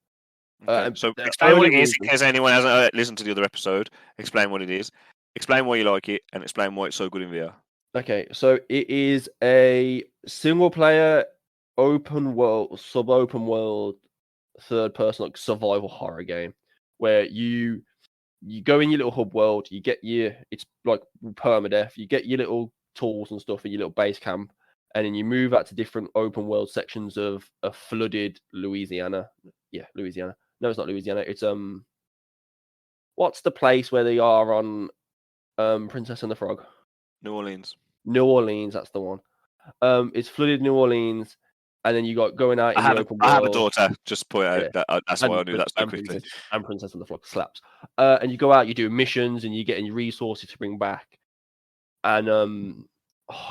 Okay. And So the explain what only it is in reason- case anyone hasn't listened to the other episode. Explain what it is. Explain why you like it, and explain why it's so good in VR. Okay, so it is a single player, open world, sub-open world, third person like survival horror game where you go in your little hub world, you get it's like permadeath, you get your little tools and stuff in your little base camp, and then you move out to different open world sections of a flooded Louisiana. Yeah, Louisiana. No, it's not Louisiana. It's what's the place where they are on Princess and the Frog? New Orleans. New Orleans, that's the one. It's flooded New Orleans, and then you got going out in the open world. I have a daughter. Just point out Yeah. that's why I knew that so quickly. Princess and the Frog slaps. And you go out, you do missions, and you get your resources to bring back. And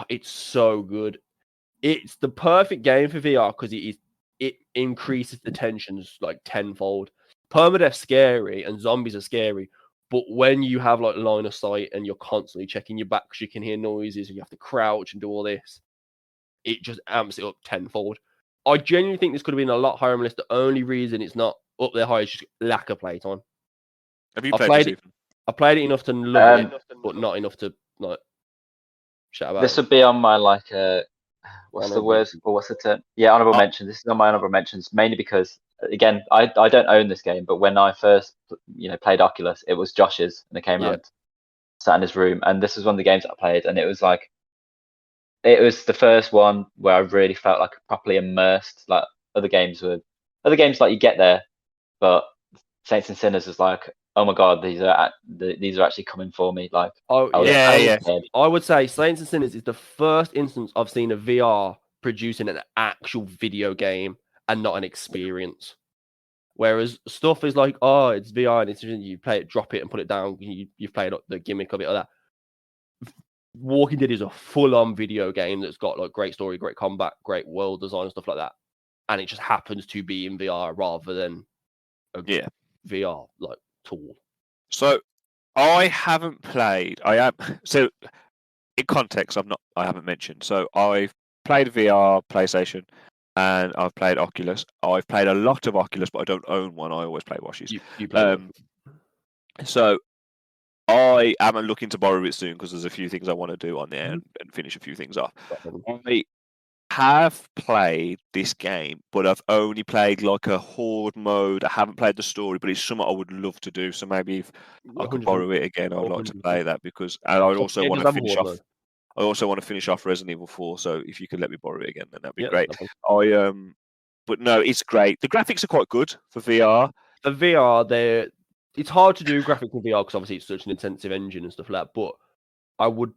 it's so good. It's the perfect game for VR because it increases the tensions like tenfold. Permadeath's scary and zombies are scary, but when you have like line of sight and you're constantly checking your back because you can hear noises and you have to crouch and do all this, it just amps it up tenfold. I genuinely think this could have been a lot higher on the list. The only reason it's not up there high is just lack of playtime. Have you played it? I played it enough to love it, but not enough to like chat about This it. would be on my like what's the word or what's the term? Yeah, honorable mention. This is on my honorable mentions mainly because again I don't own this game, but when I first played Oculus, it was Josh's and it came around, sat in his room, and this was one of the games that I played, and it was the first one where I really felt like properly immersed. Like other games like you get there, but Saints and Sinners is like, oh my god, these are actually coming for me. Like, I would say Saints and Sinners is the first instance I've seen a VR producing an actual video game and not an experience. Whereas stuff is like, oh, it's VR and it's you play it, drop it, and put it down. You've played the gimmick of it or that. Walking Dead is a full-on video game that's got like great story, great combat, great world design, and stuff like that. And it just happens to be in VR rather than a VR like tool. So I haven't played. So in context, I haven't mentioned. So I've played VR, PlayStation, and I've played Oculus. I've played a lot of Oculus, but I don't own one. I always play Washes. You play so I am looking to borrow it soon because there's a few things I want to do on there and finish a few things off. I have played this game, but I've only played like a horde mode. I haven't played the story, but it's something I would love to do. So maybe if I could borrow it again, I'd like to play that because I'd also want to finish off. I also want to finish off Resident Evil 4. So if you could let me borrow it again, then that'd be great. But no, it's great. The graphics are quite good for VR. The VR, it's hard to do graphics in VR because obviously it's such an intensive engine and stuff like that. But I would,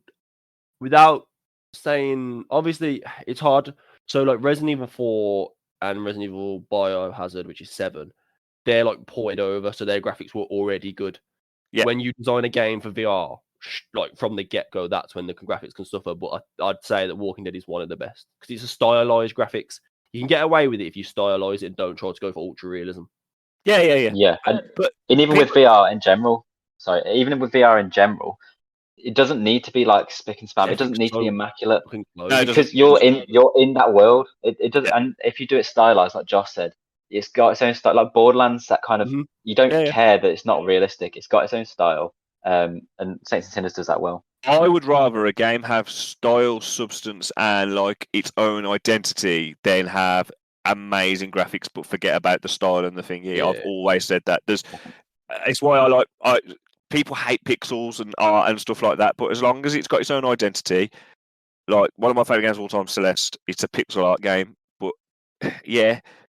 without saying, obviously it's hard. So like Resident Evil 4 and Resident Evil Biohazard, which is 7, they're like ported over, so their graphics were already good. Yeah. When you design a game for VR, like from the get-go, that's when the graphics can suffer. But I'd say that Walking Dead is one of the best because it's a stylized graphics. You can get away with it if you stylize it and don't try to go for ultra realism. Yeah. And even with VR in general, it doesn't need to be like spick and span. It doesn't need to be immaculate because you're in that world. It doesn't. And if you do it stylized, like Josh said, it's got its own style. Like Borderlands, that kind of you don't care that it's not realistic. It's got its own style. And Saints and Sinners does that well. I would rather a game have style, substance, and like its own identity than have amazing graphics, but forget about the style and the thingy. I've always said that. It's why people hate pixels and art and stuff like that, but as long as it's got its own identity, like one of my favorite games of all time, Celeste, it's a pixel art game, but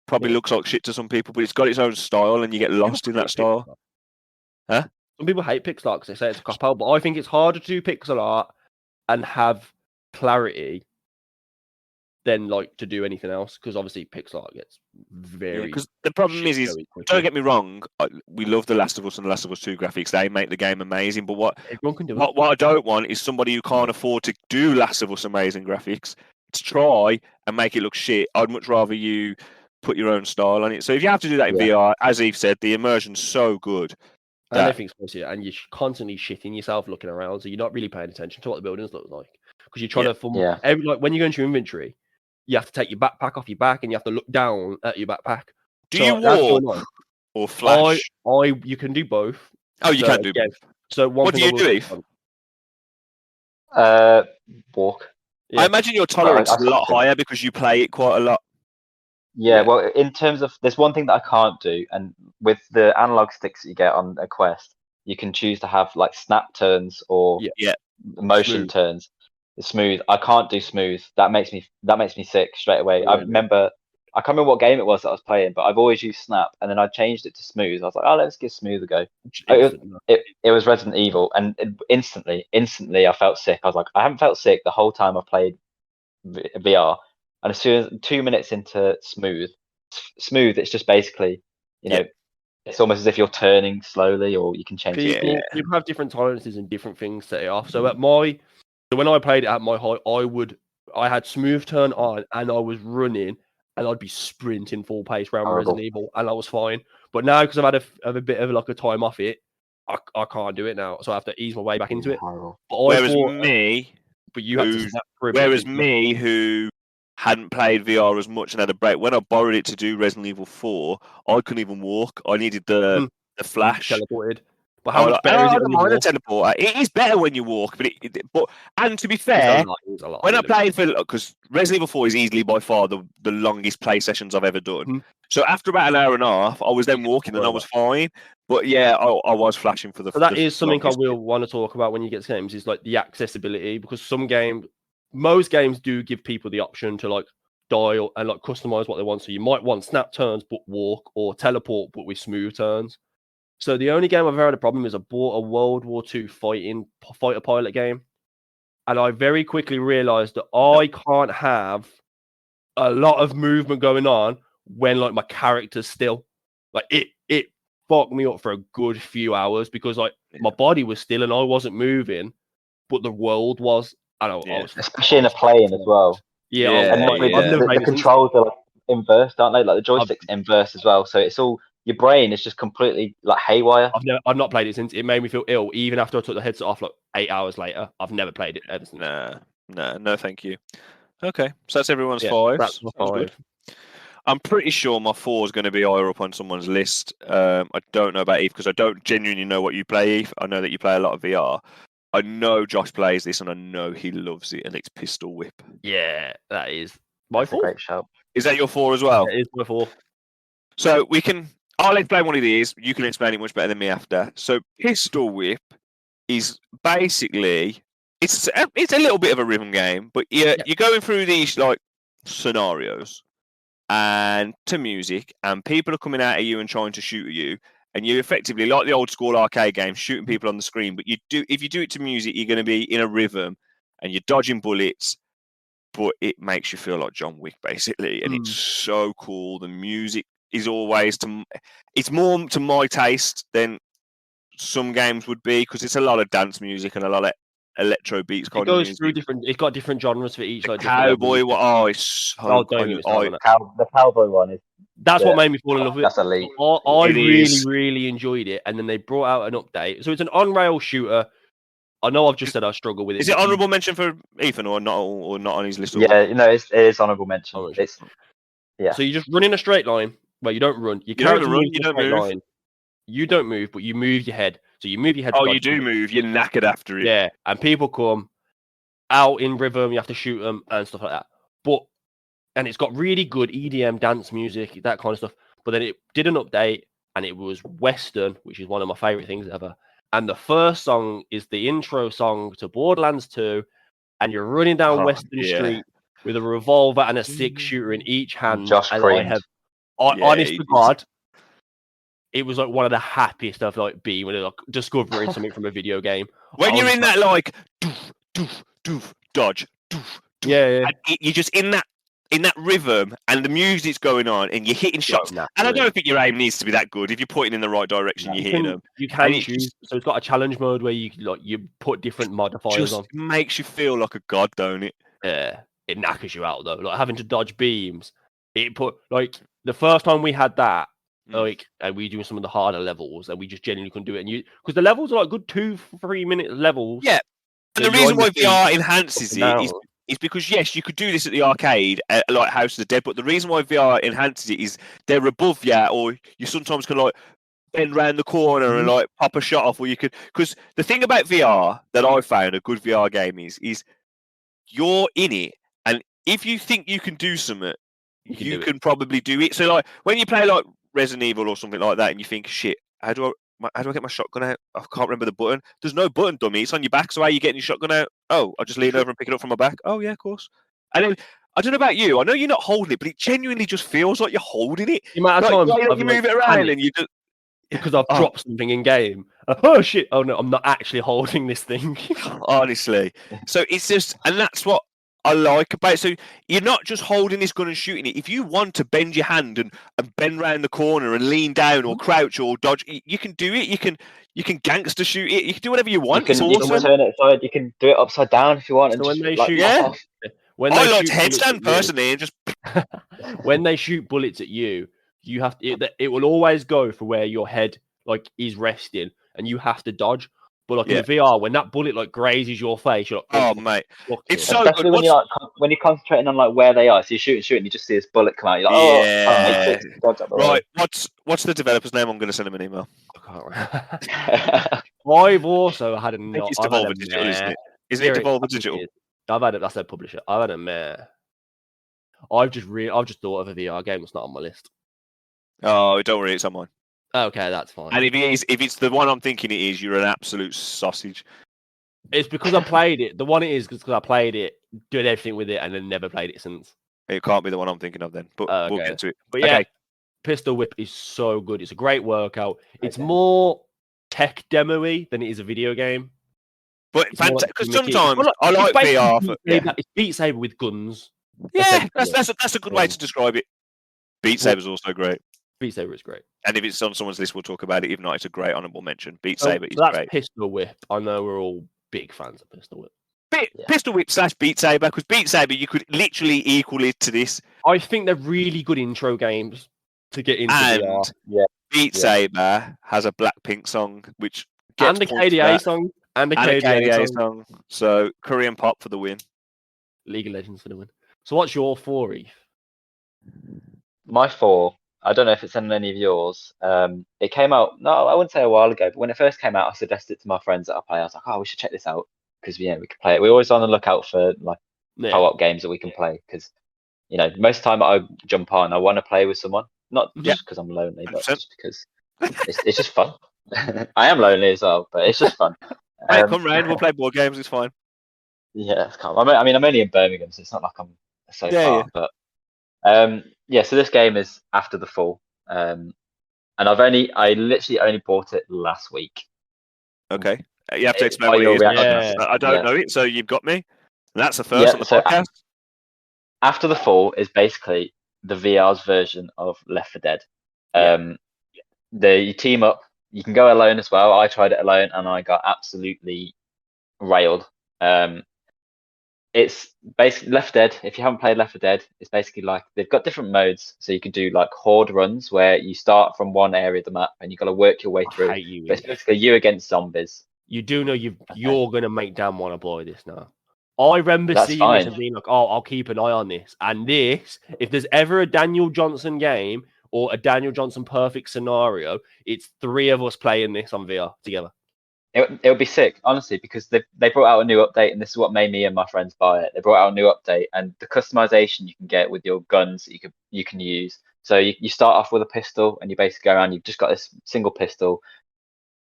probably looks like shit to some people, but it's got its own style and you get lost in that style. Huh? Some people hate pixel art because they say it's a cop out, but I think it's harder to do pixel art and have clarity than like to do anything else because obviously pixel art gets very. Because the problem is don't get me wrong, we love The Last of Us and The Last of Us 2 graphics. They make the game amazing. But what everyone can do what I don't want is somebody who can't afford to do Last of Us amazing graphics to try and make it look shit. I'd much rather you put your own style on it. So if you have to do that in VR, as Eve said, the immersion's so good. And everything's close, and you're constantly shitting yourself looking around, so you're not really paying attention to what the buildings look like because you're trying to. Like when you go into your inventory, you have to take your backpack off your back, and you have to look down at your backpack. Do you walk or flash? You can do both. Oh, you can do both. So what do you do, Eve? Walk. Yeah. I imagine your tolerance is a lot higher because you play it quite a lot. Yeah, well, in terms of, there's one thing that I can't do, and with the analog sticks that you get on a Quest, you can choose to have like snap turns or motion turns. Smooth. I can't do smooth. That makes me sick straight away. I can't remember what game it was that I was playing, but I've always used snap, and then I changed it to smooth. I was like, oh, let's give smooth a go. It was Resident Evil, and instantly I felt sick. I was like, I haven't felt sick the whole time I've played VR. And as soon as 2 minutes into smooth, it's just basically, it's almost as if you're turning slowly, or you can change it. People have different tolerances and different things set it off. So when I played it at my height, I had smooth turn on, and I was running, and I'd be sprinting full pace around Resident Evil, and I was fine. But now, because I've had a bit of like a time off it, I can't do it now, so I have to ease my way back into it. Whereas me, who hadn't played VR as much and had a break, when I borrowed it to do Resident Evil 4, I couldn't even walk. I needed the flash. Teleported. But how much better is it when you walk? Teleporter. It is better when you walk, and to be fair, when I played because Resident Evil 4 is easily by far the longest play sessions I've ever done. So after about an hour and a half, I was then walking and I was fine. But I was flashing for the. So that is something I will want to talk about when you get to games. Is like the accessibility, because most games do give people the option to like dial and like customize what they want. So you might want snap turns but walk, or teleport but with smooth turns. So the only game I've ever had a problem is I bought a World War II fighter pilot game, and I very quickly realized that I can't have a lot of movement going on when like my character's still. Like it fucked me up for a good few hours because like my body was still and I wasn't moving, but the world was. Especially in a plane as well. And the controls are like inverse, aren't they? Like the joystick's inverse as well. So it's all, your brain is just completely like haywire. I've not played it since. It made me feel ill, even after I took the headset off like 8 hours later. I've never played it ever since. No, thank you. Okay, so that's everyone's 5. That's my 5. I'm pretty sure my 4 is going to be higher up on someone's list. I don't know about Eve because I don't genuinely know what you play, Eve. I know that you play a lot of VR. I know Josh plays this, and I know he loves it, and it's Pistol Whip. Yeah, that is my 4. Great shout. Is that your 4 as well? Yeah, it is my 4. So I'll explain one of these. You can explain it much better than me after. So Pistol Whip is basically it's a little bit of a rhythm game, but you're going through these like scenarios and to music, and people are coming out at you and trying to shoot at you. And you effectively, like the old school arcade game, shooting people on the screen. But if you do it to music, you're going to be in a rhythm, and you're dodging bullets. But it makes you feel like John Wick, basically, and it's so cool. The music is always it's more to my taste than some games would be, because it's a lot of dance music and a lot of electro beats. It goes through different. It's got different genres for each. Like cowboy. It's so the cowboy one is. That's what made me fall in love with it. That's elite. I really enjoyed it, and then they brought out an update. So it's an on-rail shooter. I know I've just said I struggle with it. Is it honourable mention for Ethan or not on his list? Yeah, it is honourable mention. So you just run in a straight line. Well, you don't run. You don't run. You don't move. Line. You don't move, but you move your head. So you move your head. Oh, you do move. You're knackered after it. Yeah, and people come out in rhythm. You have to shoot them and stuff like that. And it's got really good EDM dance music, that kind of stuff. But then it did an update, and it was Western, which is one of my favourite things ever. And the first song is the intro song to Borderlands 2, and you're running down Western Street with a revolver and a 6-shooter in each hand. Josh and honest to God, it was like one of the happiest I've been when like discovering something from a video game. When you're in that like doof, doof, doof, dodge, doof, doof, and you're just in that in that rhythm and the music's going on and you're hitting shots. And I don't think your aim needs to be that good. If you're pointing in the right direction, you're hitting them. You can choose. So it's got a challenge mode where you put different modifiers on. It makes you feel like a god, don't it? Yeah, it knackers you out though. Like having to dodge beams. It put like the first time we had that, and we doing some of the harder levels, and we just genuinely couldn't do it. And because the levels are like good 2-3 minute levels. Yeah, and the reason why VR enhances it is because yes, you could do this at the arcade, like House of the Dead, but the reason why VR enhances it is they're above you, or you sometimes can like bend round the corner and like pop a shot off, or you could. Because the thing about VR that I found a good VR game is you're in it, and if you think you can do something, you can probably do it. So like when you play like Resident Evil or something like that, and you think, shit, how do I get my shotgun out? I can't remember the button. There's no button, dummy. It's on your back. So how are you getting your shotgun out? Oh, I'll just lean over and pick it up from my back. Oh, yeah, of course. And then, I don't know about you. I know you're not holding it, but it genuinely just feels like you're holding it. You might have you move it around and you just... Because I've dropped something in game. Oh, shit. Oh, no, I'm not actually holding this thing. Honestly. So it's just... And that's what I like about it. So you're not just holding this gun and shooting it. If you want to bend your hand and bend round the corner and lean down or crouch or dodge, you can do it. You can gangster shoot it. You can do whatever you want. You can turn it side. You can do it upside down if you want. So and when just, they like, shoot, I like to headstand personally, and just when they shoot bullets at you, you have to. It will always go for where your head like is resting, and you have to dodge. But like in VR, when that bullet like grazes your face, you're like, oh mate, it's so especially good. When you're concentrating on like where they are. So you shoot, and you just see this bullet come out. You're like, right. What's the developer's name? I'm going to send him an email. I can't remember. I've also had a. It's Devolver Digital, isn't it? Isn't it Devolver Digital? I've had it. That's their publisher. I've had a mare. I've just thought of a VR game that's not on my list. Oh, don't worry, it's on mine. Okay, that's fine. And if it's the one I'm thinking it is, you're an absolute sausage. It's because I played it. The one it is because I played it, did everything with it, and then never played it since. It can't be the one I'm thinking of then. But we'll get to it. But yeah, Pistol Whip is so good. It's a great workout. It's more tech demo-y than it is a video game. But because sometimes I like VR. It's Beat Saber with guns. Yeah, that's a good way to describe it. Beat Saber's also great. Beat Saber is great. And if it's on someone's list, we'll talk about it. If not, it's a great honourable mention. Beat Saber is that's great. Pistol Whip. I know we're all big fans of Pistol Whip. Pistol Whip / Beat Saber, because Beat Saber, you could literally equal it to this. I think they're really good intro games to get into VR. Yeah. Beat Saber has a Blackpink song, which and the KDA song. And the KDA song. So Korean pop for the win. League of Legends for the win. So what's your 4, Eve? My 4. I don't know if it's in any of yours. It came out, no, I wouldn't say a while ago, but when it first came out, I suggested it to my friends that I play. I was like, we should check this out because we could play it. We're always on the lookout for like co-op games that we can play because most of the time I jump on, I want to play with someone, not just because I'm lonely, but just because it's just fun. I am lonely as well, but it's just fun. Hey, come round, we'll play board games. It's fine. Yeah, it's calm. I mean, I'm only in Birmingham, so it's not like I'm so far, but. So this game is After the Fall, and I literally only bought it last week. Okay, you have to explain what it is. I don't know it, so you've got me. And that's the first on the podcast. After the Fall is basically the VR's version of Left 4 Dead. You team up. You can go alone as well. I tried it alone, and I got absolutely railed. It's basically Left 4 Dead. If you haven't played Left 4 Dead, it's basically like they've got different modes. So you can do like horde runs where you start from one area of the map and you've got to work your way through. But it's basically you against zombies. You do know you're going to make Dan want to buy this now. I remember seeing this and being like, I'll keep an eye on this. And this, if there's ever a Daniel Johnson game or a Daniel Johnson perfect scenario, it's 3 of us playing this on VR together. It would be sick, honestly, because they brought out a new update, and this is what made me and my friends buy it. They brought out a new update, and the customization you can get with your guns that you can use. So you start off with a pistol, and you basically go around. You've just got this single pistol.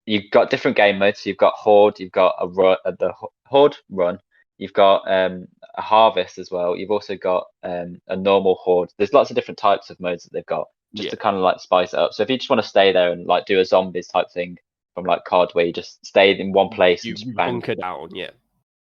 You've got different game modes. So you've got horde. You've got the horde run. You've got a harvest as well. You've also got a normal horde. There's lots of different types of modes that they've got just to kind of like spice it up. So if you just want to stay there and like do a zombies type thing. From like COD where you just stay in one place and just bang. Bunker down,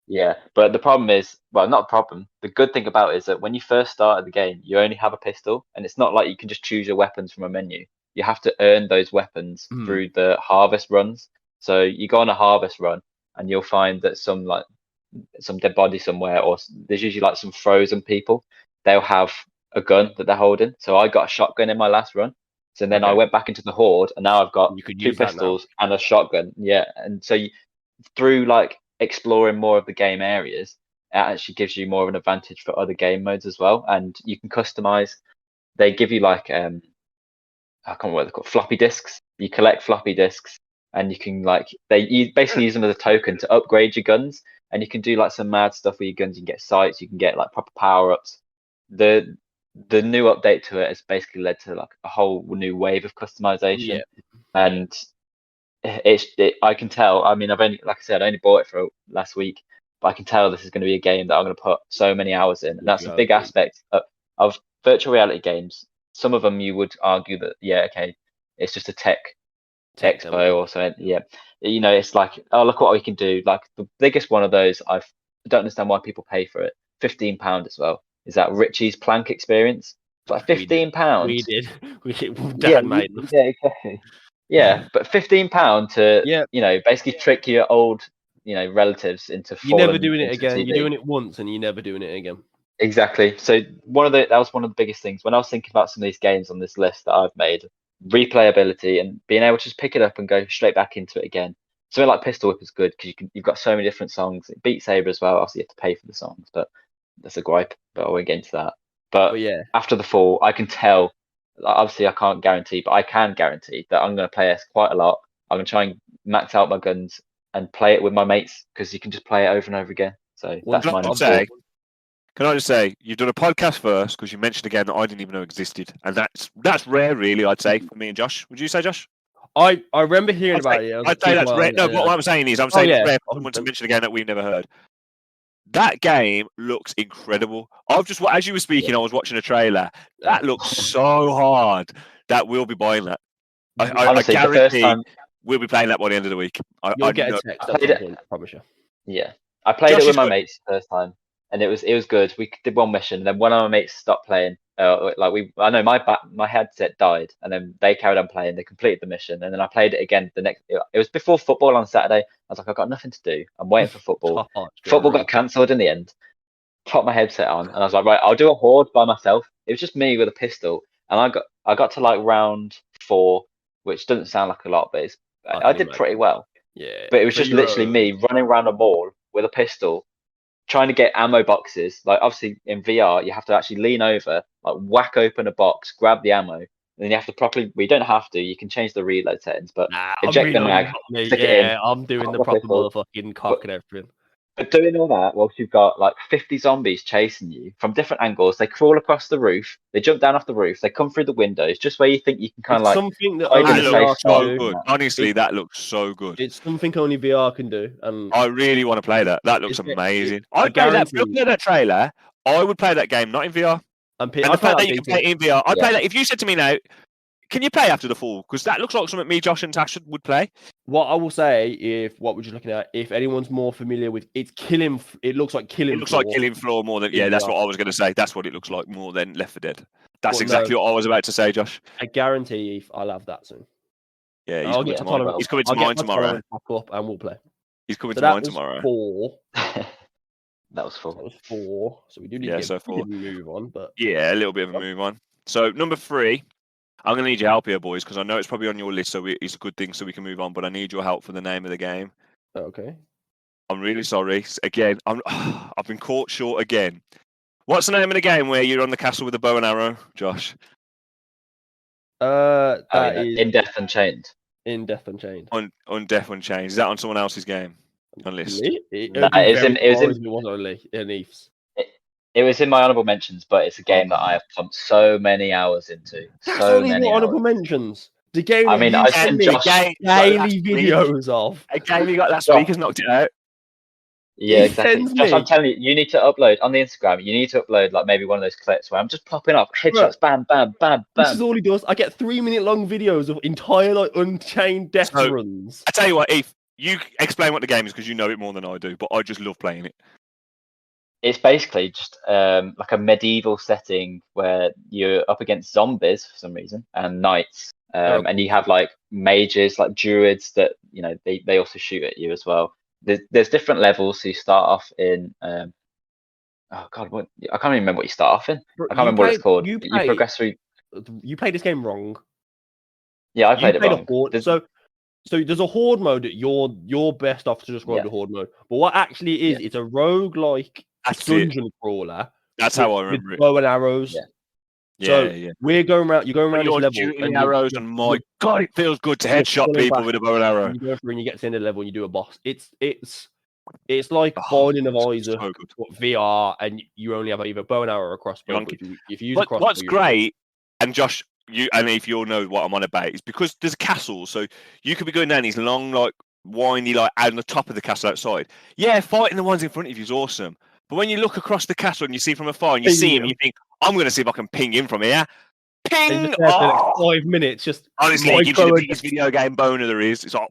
Yeah, but the problem is, well, not a problem. The good thing about it is that when you first started the game, you only have a pistol, and it's not like you can just choose your weapons from a menu. You have to earn those weapons through the harvest runs. So you go on a harvest run, and you'll find that some dead body somewhere, or there's usually like some frozen people. They'll have a gun that they're holding. So I got a shotgun in my last run. So then I went back into the horde, and now I've got You could 2 use that now. pistols and a shotgun. Yeah, and so through like exploring more of the game areas, it actually gives you more of an advantage for other game modes as well. And you can customize. They give you like I can't remember what they're called, floppy disks. You collect floppy disks, and you can you basically use them as a token to upgrade your guns. And you can do like some mad stuff with your guns. You can get sights. You can get like proper power ups. The new update to it has basically led to like a whole new wave of customization. And I can tell. I mean, I've only, like I said, I only bought it for last week, but I can tell this is going to be a game that I'm going to put so many hours in, and that's a big aspect of virtual reality games. Some of them you would argue that it's just a tech expo or something. Yeah, it's like, oh, look what we can do. Like the biggest one of those, I don't understand why people pay for it. £15 as well. Is that Richie's Plank experience? It's like £15. We did. Dan made them. Yeah, exactly. Yeah, but £15 to basically trick your old relatives into You're never falling doing it into again. TV. You're doing it once and you're never doing it again. Exactly. So that was one of the biggest things when I was thinking about some of these games on this list that I've made. Replayability and being able to just pick it up and go straight back into it again. Something like Pistol Whip is good because you've got so many different songs. Beat Saber as well. Obviously, you have to pay for the songs, but that's a gripe. But I won't get into that. But after the fall, I can tell. Obviously, I can't guarantee, but I can guarantee that I'm going to play this quite a lot. I'm going to try and max out my guns and play it with my mates because you can just play it over and over again. So that's my number. Can I just say, you've done a podcast first because you mentioned a game that I didn't even know existed, and that's rare, really. I'd say for me and Josh. Would you say, Josh? I remember hearing about it. I'd say that's rare. No, what I'm saying is, it's rare for someone to mention a game that we've never heard. That game looks incredible. As you were speaking, I was watching a trailer. That looks so hard that we'll be buying that. Honestly, I guarantee the first time we'll be playing that by the end of the week. You'll get a text at some point, I promise you. Yeah, I played it with my mates the first time, and it was good. We did one mission, and then one of my mates stopped playing. I know my headset died, and then they carried on playing. They completed the mission, and then I played it again the next. It was before football on Saturday. I was like, I've got nothing to do. I'm waiting for football. Football got cancelled in the end. Popped my headset on, and I was like, right, I'll do a horde by myself. It was just me with a pistol, and I got to like round 4, which doesn't sound like a lot, but I did pretty well. Yeah, but it was just literally me running around a mall with a pistol, trying to get ammo boxes. Like obviously in VR, you have to actually lean over, like whack open a box, grab the ammo, and then you have to properly. We don't have to. You can change the reload settings, but eject the mag. Stick it in, I'm doing the proper motherfucking cock and everything. But doing all that whilst you've got like 50 zombies chasing you from different angles, they crawl across the roof, they jump down off the roof, they come through the windows, just where you think you can kind of like. Something that looks so good. Honestly, that looks so good. It's something only VR can do, and I really want to play that. That looks amazing. I'd play that. Looking at that trailer, I would play that game not in VR. And the fact that you can play it in VR, I'd play that. If you said to me now, can you play After the Fall? Because that looks like something me, Josh, and Tash would play. What I will say, what we're just looking at, if anyone's more familiar with, it looks like Killing Floor. It looks like Killing Floor more than, that's what I was going to say. That's what it looks like more than Left 4 Dead. That's exactly what I was about to say, Josh. I guarantee I'll have that soon. Yeah, he's coming tomorrow. He's coming to mine tomorrow. Up and we'll play. He's coming to mine tomorrow. 4. That was 4. That was 4. So we do need to move on, but yeah, a little bit of a move on. So number 3. I'm going to need your help here, boys, because I know it's probably on your list, so it's a good thing so we can move on, but I need your help for the name of the game. Okay. I'm really sorry. Again, I've been caught short again. What's the name of the game where you're on the castle with a bow and arrow, Josh? That is In Death Unchained. In Death Unchained. On Death Unchained. Is that on someone else's game? On list? It was only in Eve's. It was in my honourable mentions, but it's a game that I have pumped so many hours into. That's only many honourable mentions. The game I sent Josh daily videos of. A game you got last week has knocked it out. Yeah, exactly. Josh, I'm telling you, you need to upload on the Instagram. You need to upload like maybe one of those clips where I'm just popping off headshots, bam, bam, bam, bam. This is all he does. I get 3-minute long videos of entire like Unchained death runs. I tell you what, Eve, You explain what the game is because you know it more than I do, but I just love playing it. It's basically just like a medieval setting where you're up against zombies for some reason and knights, and you have like mages, like druids that they also shoot at you as well. There's different levels. So you start off in oh god, I can't even remember what you start off in. I can't remember what it's called. You progress through. You played this game wrong. Yeah, I played it wrong. So there's a horde mode that you're best off to describe the horde mode. But what actually is, it's a roguelike dungeon crawler. That's how I remember it. Bow and arrows. Yeah. We're going around. You're going around this level shooting arrows, and my god, it feels good to headshot people with a bow and arrow. And you go through and you get to the end of the level and you do a boss. It's like Binding of Isaac, VR, and you only have either bow and arrow or a crossbow. If you use a crossbow, what's great, and Josh, and if you'll know what I'm on about, is because there's a castle, so you could be going down these long, like windy, like out on the top of the castle outside. Yeah, fighting the ones in front of you is awesome. But when you look across the castle and you see from afar and you see him, you think, I'm going to see if I can ping him from here. Ping! For 5 minutes, just honestly, it gives you the biggest video game boner there is. It's like,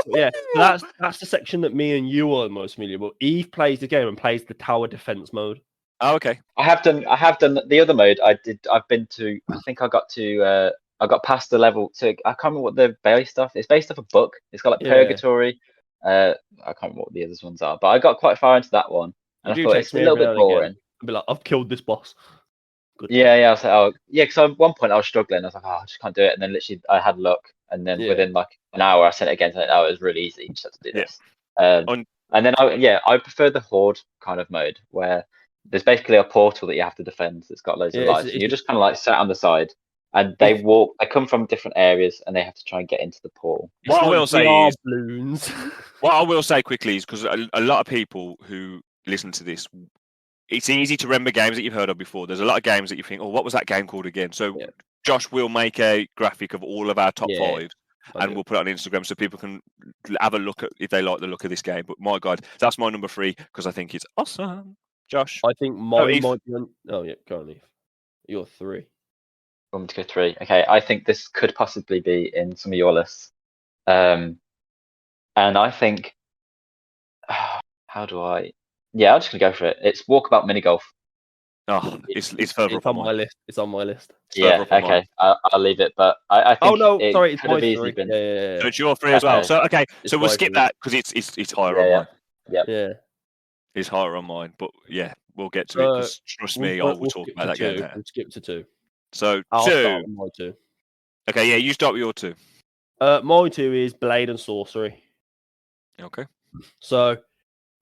yeah, that's the section that me and you are most familiar with. Eve plays the game and plays the tower defense mode. Oh, okay. I have done the other mode. I think I got past the level to. I can't remember what the based off. It's based off a book. It's got like Purgatory. I can't remember what the other ones are, but I got quite far into that one, and I thought it's a little bit boring. I'd be like, I've killed this boss. Good. Yeah. I was like, oh yeah, because at one point I was struggling. I was like, oh, I just can't do it, and then literally I had luck, and then within like an hour I sent it again. Saying, oh, it was really easy. You just have to do this. And then I prefer the horde kind of mode where there's basically a portal that you have to defend that's got loads of lights. And you're just kind of like sat on the side, and they come from different areas, and they have to try and get into the portal. What I will say is, balloons. What I will say quickly is because a lot of people who listen to this, it's easy to remember games that you've heard of before. There's a lot of games that you think, oh, what was that game called again? So Josh will make a graphic of all of our top 5. And we'll put it on Instagram so people can have a look at if they like the look of this game. But my God, that's my number 3 because I think it's awesome. Josh, I think mine might be on. Oh yeah, go on, Eve. You're 3. I want me to go 3. Okay, I think this could possibly be in some of your lists. And I think, how do I? Yeah, I'm just gonna go for it. It's Walkabout Mini Golf. Oh, it's further up on my list. It's on my list. Yeah, okay. I'll leave it, but I think. Oh no, sorry, it's my 3. So it's your 3 as well. So okay, so we'll skip that because it's higher on mine. Yeah. It's higher on mine, but yeah, we'll get to it. Because trust me, I will talk about that game now. We'll skip to 2. So I'll 2. Start with my 2. Okay, yeah, you start with your 2. My 2 is Blade and Sorcery. Okay. So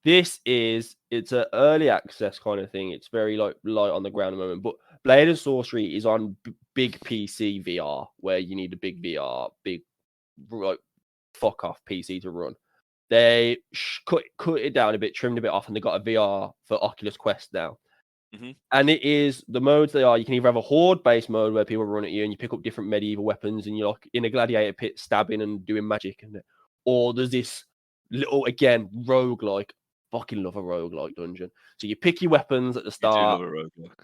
it's an early access kind of thing. It's very like light on the ground at the moment. But Blade and Sorcery is on big PC VR, where you need a big VR, big like fuck off PC to run. They cut it down a bit, trimmed a bit off, and they got a VR for Oculus Quest now. Mm-hmm. And it is the modes they are. You can either have a horde-based mode where people run at you and you pick up different medieval weapons and you're like in a gladiator pit stabbing and doing magic, or there's this little roguelike. Fucking love a roguelike dungeon. So you pick your weapons at the start.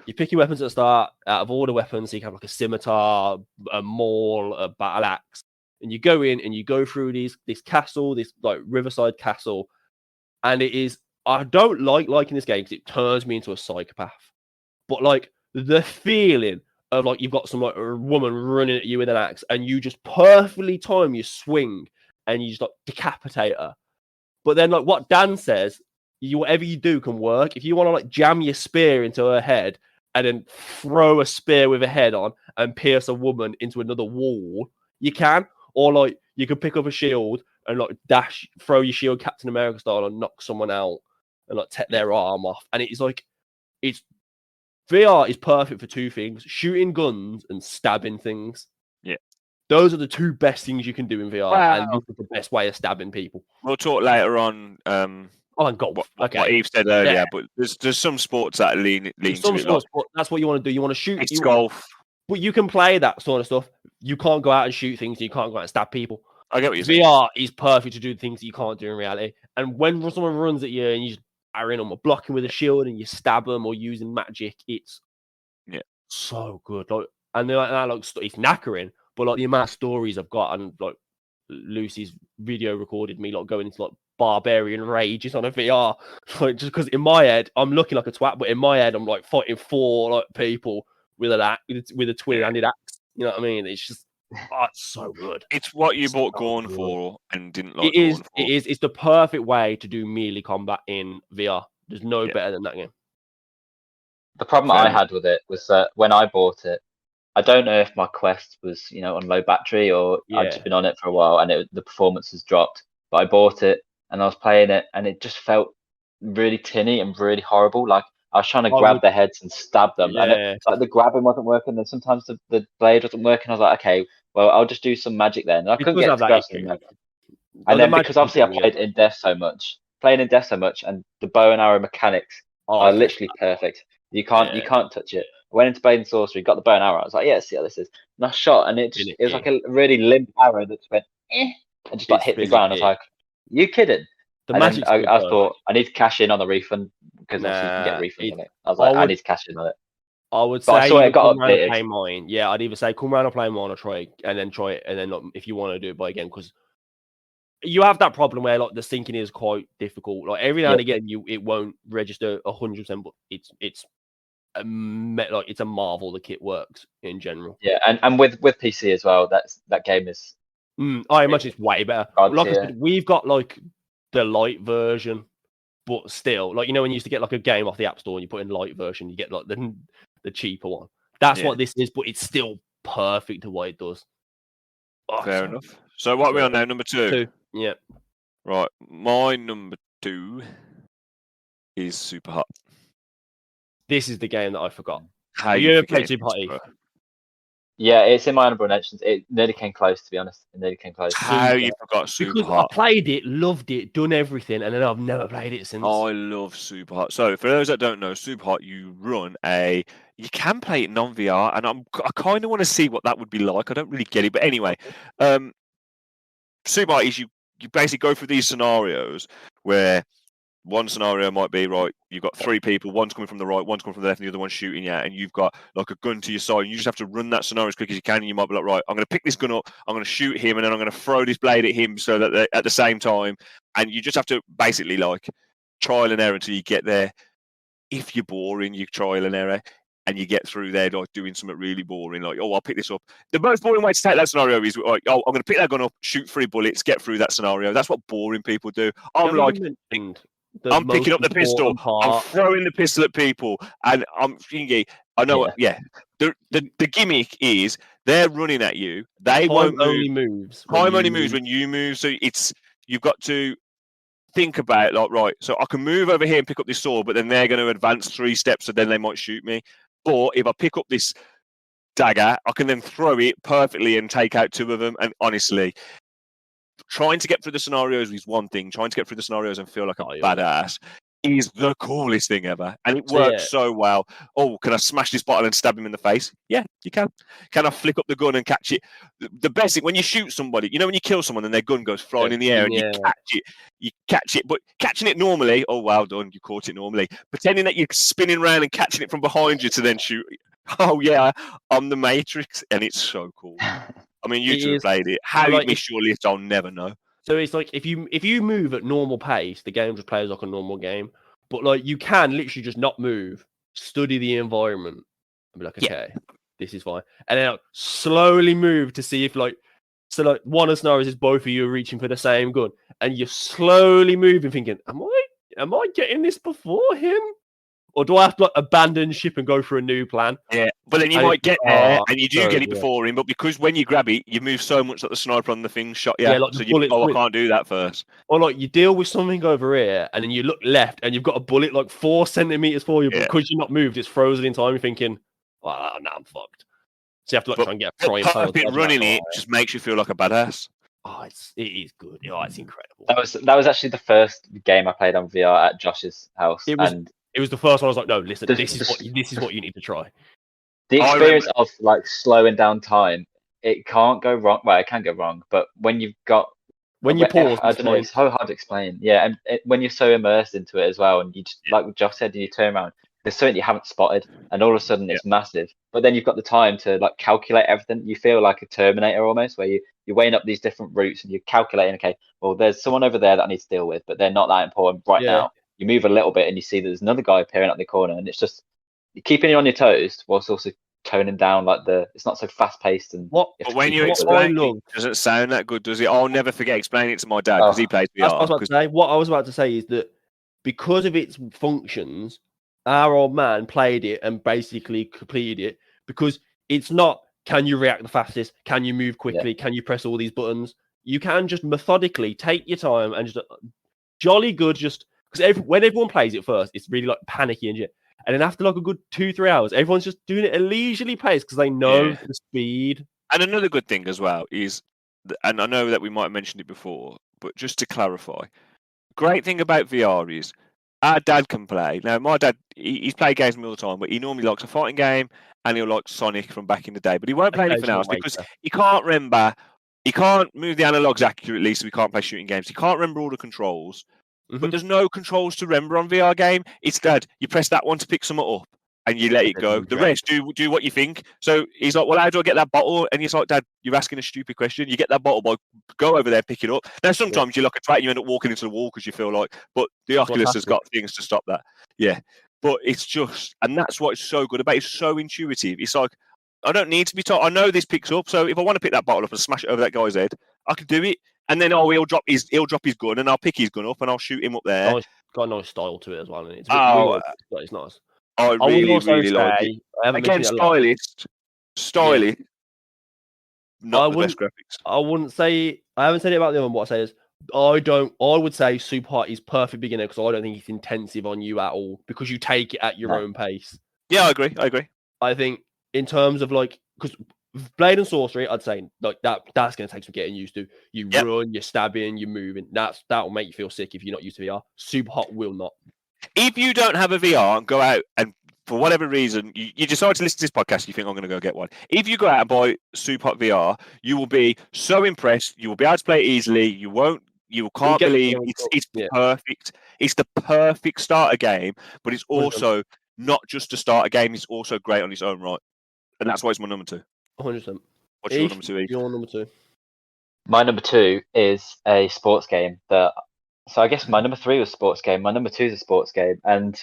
You pick your weapons at the start out of all the weapons. So you can have like a scimitar, a maul, a battle axe. And you go in and you go through this castle, this like riverside castle. And it is, I don't liking this game because it turns me into a psychopath. But like the feeling of like you've got some like a woman running at you with an axe and you just perfectly time your swing and you just like decapitate her. But then like what Dan says, whatever you do can work. If you want to like jam your spear into her head and then throw a spear with a head on and pierce a woman into another wall, you can. Or like you can pick up a shield and like throw your shield Captain America style and knock someone out and like take their arm off. And it's like VR is perfect for 2 things: shooting guns and stabbing things. Yeah. Those are the 2 best things you can do in VR, and this is the best way of stabbing people. We'll talk later on. Golf. What Eve said earlier, but there's some sports that lean to it. That's what you want to do. You want to shoot. It's golf. But you can play that sort of stuff. You can't go out and shoot things. You can't go out and stab people. I get what you're saying. VR is perfect to do things that you can't do in reality. And when someone runs at you and you just are in them or blocking with a shield and you stab them or using magic, it's so good. Like, and they're like, it's knackering, but like the amount of stories I've got and like Lucy's video recorded me like going into like barbarian rages on a VR, like just because in my head I'm looking like a twat, but in my head I'm like fighting 4 like people with a twin-handed axe. You know what I mean? It's just it's so good. It's what you bought Gorn for and didn't like. It is. It's the perfect way to do melee combat in VR. There's no better than that game. The problem I had with it was that when I bought it, I don't know if my Quest was, on low battery or I'd just been on it for a while and the performance has dropped. But I bought it and I was playing it and it just felt really tinny and really horrible. Like I was trying to grab their heads and stab them, and like the grabbing wasn't working. And sometimes the blade wasn't working. I was like, okay, well I'll just do some magic then. And I couldn't get to grab some magic. And then because obviously I played in death so much, and the bow and arrow mechanics are literally perfect. You can't touch it. I went into Blade and Sorcery, got the bow and arrow. I was like, yeah, see how this is. And I shot, and it was like a really limp arrow that just went, and just like hit the ground. I was like, you kidding? I thought I need to cash in on the refund because you can get refunds on it. I was like, I need to cash in on it. I would say I saw it got updated. Play mine. Yeah, I'd either say come around and play mine or try it, and then if you want to do it by again, because you have that problem where like the syncing is quite difficult. Like every now and again, it won't register 100%, but it's a marvel the kit works in general. Yeah, and with PC as well, that game is. I imagine it's way better. Like I said, we've got like the light version, but still, like when you used to get like a game off the App Store and you put in light version, you get like the cheaper one. That's what this is, but it's still perfect to what it does. Fair enough. So what are we on now? Number 2? Yeah. Right. My number 2 is Super Hot. This is the game that I forgot. Have you ever played Super Hot? Yeah, it's in my honorable mentions. It nearly came close, to be honest. It nearly came close. How you forgot Super Hot? I played it, loved it, done everything, and then I've never played it since. I love Super Hot. So for those that don't know, Super Hot, you can play it non-VR, and I kind of want to see what that would be like. I don't really get it, but anyway, Super Hot is you basically go through these scenarios where one scenario might be, right, you've got 3 people, one's coming from the right, one's coming from the left, and the other one's shooting you, and you've got like a gun to your side, and you just have to run that scenario as quick as you can, and you might be like, right, I'm going to pick this gun up, I'm going to shoot him, and then I'm going to throw this blade at him so that they're at the same time, and you just have to basically like trial and error until you get there. If you're boring, you trial and error, and you get through there like doing something really boring, like, I'll pick this up. The most boring way to take that scenario is like, I'm going to pick that gun up, shoot 3 bullets, get through that scenario. That's what boring people do. I'm picking up the pistol. I'm throwing the pistol at people, and I'm thinking, I know what. Yeah, the gimmick is they're running at you. They won't move. Time only moves when you move. So you've got to think about like, right. So I can move over here and pick up this sword, but then they're going to advance 3 steps, so then they might shoot me. Or if I pick up this dagger, I can then throw it perfectly and take out 2 of them. And honestly, trying to get through the scenarios is one thing. Trying to get through the scenarios and feel like a badass is the coolest thing ever. And it works so well. Oh, can I smash this bottle and stab him in the face? Yeah, you can. Can I flick up the gun and catch it? The best thing, when you shoot somebody, when you kill someone and their gun goes flying in the air and you catch it. But catching it normally, oh, well done, you caught it normally. Pretending that you're spinning around and catching it from behind you to then shoot. Oh, yeah, I'm the Matrix. And it's so cool. I mean, you two have played it. How you miss your list, I'll never know. So it's like if you move at normal pace, the game just plays like a normal game. But like you can literally just not move, study the environment, and be like, okay, this is fine, and then slowly move to see if one of the scenarios is both of you are reaching for the same gun, and you're slowly moving, thinking, am I getting this before him? Or do I have to abandon ship and go for a new plan? Yeah, but then you might get there and you do get it before him. But because when you grab it, you move so much that the sniper on the thing shot you. Yeah, so I can't do that first. Or like you deal with something over here and then you look left and you've got a bullet like 4 centimeters for you, but because you're not moved, it's frozen in time. You're thinking, well, now I'm fucked. So you have to try and get a frying pan. Running it just makes you feel like a badass. Oh, it is good. Oh, it's incredible. That was actually the first game I played on VR at Josh's house. It was the first one I was like, no, listen, this is what you need to try. The experience of like slowing down time, it can't go wrong. Well, it can go wrong, but when you pause, I don't know, it's so hard to explain. Yeah, and when you're so immersed into it as well, and you just like Josh said, you turn around, there's something you haven't spotted, and all of a sudden it's massive. But then you've got the time to like calculate everything. You feel like a Terminator almost, where you're weighing up these different routes and you're calculating. Okay, well, there's someone over there that I need to deal with, but they're not that important right now. You move a little bit and you see there's another guy appearing at the corner, and it's just you're keeping you on your toes whilst also toning down like it's not so fast paced and but when you explain it doesn't sound that good, does it? I'll never forget explaining it to my dad because he plays VR. What I was about to say is that because of its functions, our old man played it and basically completed it because it's not can you react the fastest, can you move quickly, can you press all these buttons. You can just methodically take your time and just jolly good just because when everyone plays it first, it's really like panicky and shit. And then after like a good 2-3 hours, everyone's just doing it at a leisurely pace because they know the speed. And another good thing as well is, and I know that we might have mentioned it before, but just to clarify, great thing about VR is our dad can play. Now, my dad, he's played games with me all the time, but he normally likes a fighting game and he'll like Sonic from back in the day, but he won't play anything else because he can't remember, he can't move the analogs accurately, so he can't play shooting games. He can't remember all the controls. But there's no controls to remember on VR game. It's that you press that one to pick something up and you let it go. The rest do what you think. So he's like, well, how do I get that bottle? And he's like, Dad, you're asking a stupid question. You get that bottle, boy, go over there, pick it up. Now, sometimes you look at it and you end up walking into the wall because you feel like, but the Oculus has got things to stop that. Yeah. But it's just, and that's what's so good about it. It's so intuitive. It's like, I don't need to be told. I know this picks up. So if I want to pick that bottle up and smash it over that guy's head, I can do it. And then he'll drop his gun, and I'll pick his gun up, and I'll shoot him up there. It's got a nice style to it as well, and it's it's nice. I really like it. Again, stylish, not the best graphics. I wouldn't say I haven't said it about the other one. What I say is I would say Super Hot is perfect beginner because I don't think it's intensive on you at all because you take it at your own pace. Yeah, I agree. I think in terms of like because Blade and Sorcery, I'd say like that's going to take some getting used to. You run, you're stabbing, you're moving. That will make you feel sick if you're not used to VR. Super Hot will not. If you don't have a VR and go out and for whatever reason you decide to listen to this podcast, you think I'm going to go get one. If you go out and buy Super Hot VR, you will be so impressed. You will be able to play it easily. You can't believe it's perfect. It's the perfect starter game, but it's also not just a starter game. It's also great on its own right, and that's why it's my number 2. 100%. What's your number 2? Your number 2. My number 2 is a sports game so I guess my number 3 was sports game. My number 2 is a sports game, and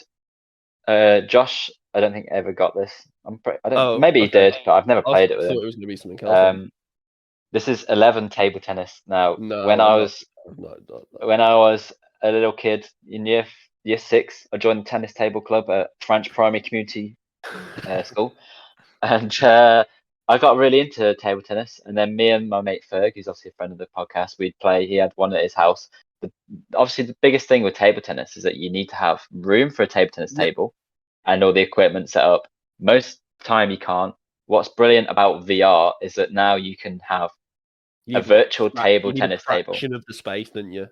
Josh, I don't think ever got this. Maybe he did, but I've never played it with him. It was going to be something else. This is 11 table tennis. Now, when I was a little kid in year 6, I joined the tennis table club at French Primary Community School, and I got really into table tennis. And then me and my mate Ferg, who's obviously a friend of the podcast, we'd play. He had one at his house. Obviously, the biggest thing with table tennis is that you need to have room for a table tennis table and all the equipment set up. Most time you can't. What's brilliant about VR is that now you can have a virtual table tennis table. Of the space, don't you?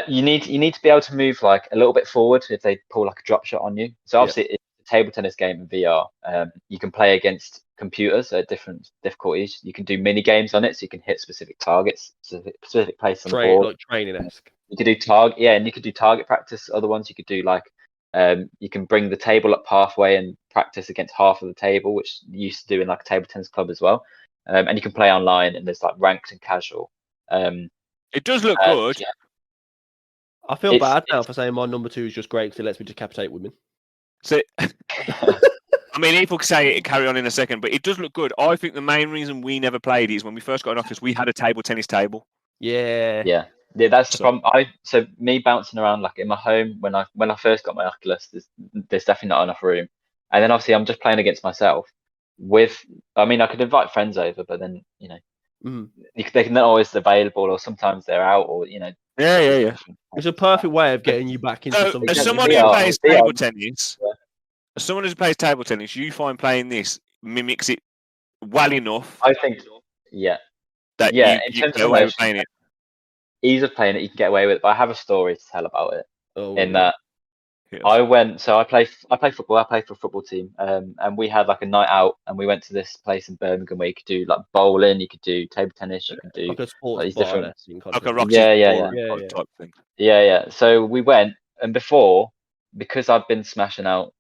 You need to be able to move like a little bit forward if they pull like a drop shot on you. So obviously, it's a table tennis game in VR. You can play against computers at different difficulties. You can do mini games on it, so you can hit specific targets, specific places on the board. Like training-esque. You could do and you could do target practice. Other ones you could do like you can bring the table up halfway and practice against half of the table, which you used to do in like a table tennis club as well. And you can play online, and there's like ranked and casual. It does look good. Yeah. I feel bad now for saying my number 2 is just great because it lets me decapitate women. So, I mean, people say it, carry on in a second, but it does look good. I think the main reason we never played it is when we first got an Oculus, we had a table tennis table. Yeah. That's the problem. So me bouncing around like in my home when I first got my Oculus, there's definitely not enough room. And then obviously I'm just playing against myself. I could invite friends over, but then they're not always available, or sometimes they're out, or Yeah. It's a perfect way of getting you back into something. As someone who plays table tennis, you find playing this mimics it well enough. I think, that in you terms get of away with playing it. Ease of playing it, you can get away with it. But I have a story to tell about it. I play football. I play for a football team, and we had like a night out, and we went to this place in Birmingham where you could do like bowling, you could do table tennis, you could do like a sports these bar, like a Roxy type thing. So we went, and because I've been smashing out